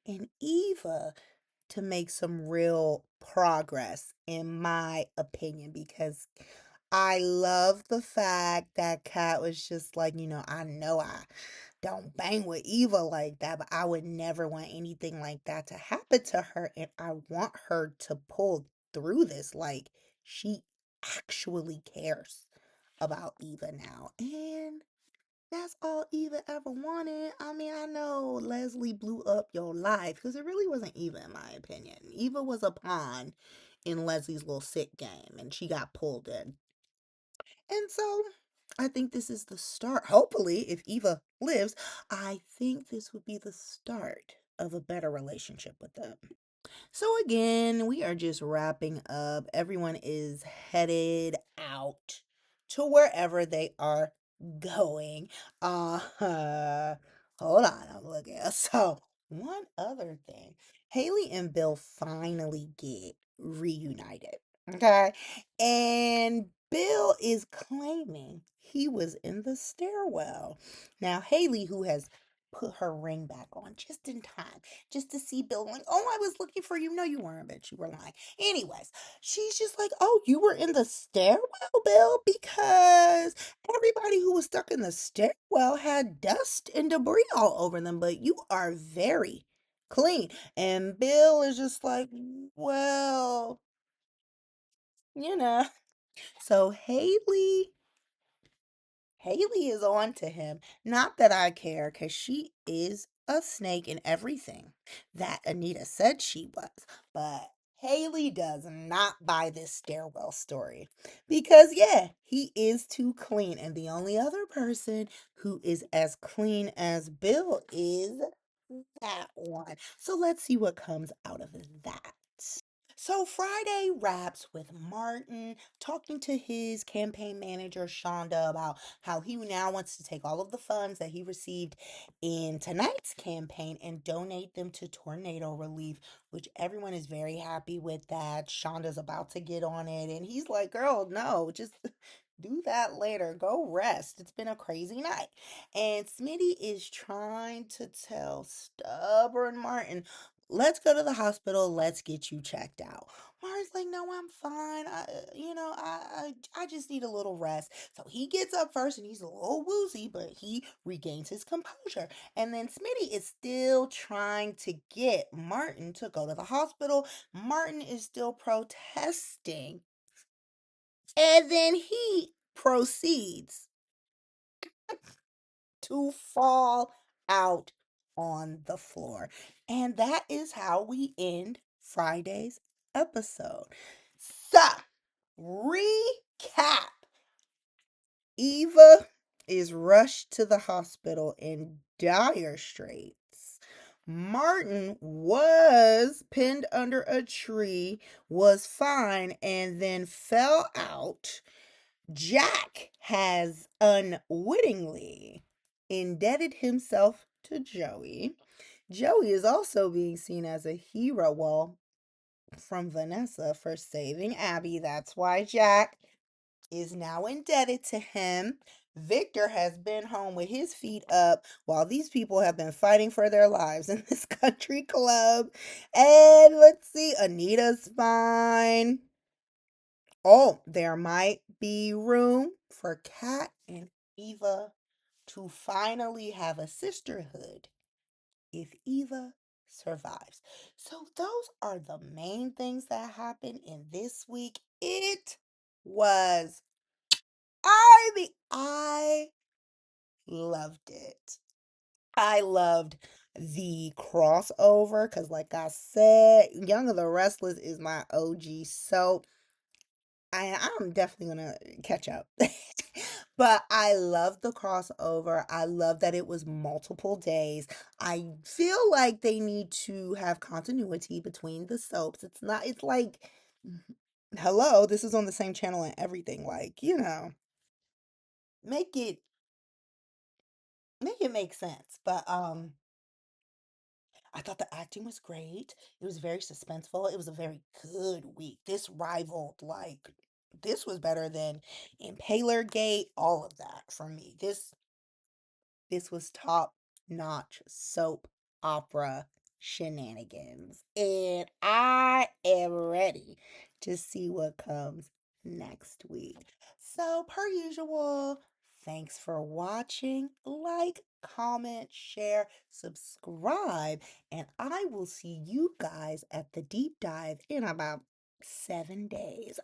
and Eva to make some real progress, in my opinion, because I love the fact that Kat was just like, I know I don't bang with Eva like that, but I would never want anything like that to happen to her. And I want her to pull through this. Like, she actually cares about Eva now. And That's all Eva ever wanted. I mean, I know Leslie blew up your life because it really wasn't Eva, in my opinion. Eva was a pawn in Leslie's little sick game, and she got pulled in. And so I think this is the start. Hopefully, if Eva lives, I think this would be the start of a better relationship with them. So again, we are just wrapping up. Everyone is headed out to wherever they are going. Hold on, I'm looking. So one other thing, Haley and Bill finally get reunited. Okay, and Bill is claiming he was in the stairwell. Now Haley, who has put her ring back on just in time just to see Bill like, oh, I was looking for you. No, you weren't, bitch. You were lying. Anyways, she's just like, oh, you were in the stairwell, Bill, because everybody who was stuck in the stairwell had dust and debris all over them, but you are very clean. And Bill is just like, well, you know. So Haley is on to him. Not that I care, because she is a snake in everything that Anita said she was. But Haley does not buy this stairwell story. Because, yeah, he is too clean. And the only other person who is as clean as Bill is that one. So let's see what comes out of that. So Friday wraps with Martin talking to his campaign manager Shonda about how he now wants to take all of the funds that he received in tonight's campaign and donate them to tornado relief, which everyone is very happy with that. Shonda's about to get on it and he's like, "Girl, no, just do that later. Go rest. It's been a crazy night." And Smitty is trying to tell stubborn Martin, let's go to the hospital. Let's get you checked out. Martin's like, no, I'm fine. I just need a little rest. So he gets up first and he's a little woozy, but he regains his composure. And then Smitty is still trying to get Martin to go to the hospital. Martin is still protesting. And then he proceeds to fall out on the floor. And that is how we end Friday's episode. So, recap. Eva is rushed to the hospital in dire straits. Martin was pinned under a tree, was fine, and then fell out. Jack has unwittingly indebted himself to Joey. Joey is also being seen as a hero, well, from Vanessa for saving Abby. That's why Jack is now indebted to him. Victor has been home with his feet up while these people have been fighting for their lives in this country club. And let's see, Anita's fine. Oh, there might be room for Kat and Eva to finally have a sisterhood if Eva survives. So those are the main things that happened in this week. It was I loved it. I loved the crossover because like I said, Young of the Restless is my OG soap. I'm definitely gonna catch up. But I love the crossover. I love that it was multiple days. I feel like they need to have continuity between the soaps. It's like, hello, this is on the same channel and everything. Like, make it make it make sense. But I thought the acting was great. It was very suspenseful. It was a very good week. This rivaled, like, this was better than Impaler Gate, all of that for me. This was top notch soap opera shenanigans. And I am ready to see what comes next week. So, per usual, thanks for watching. Like, comment, share, subscribe, and I will see you guys at the deep dive in about 7 days.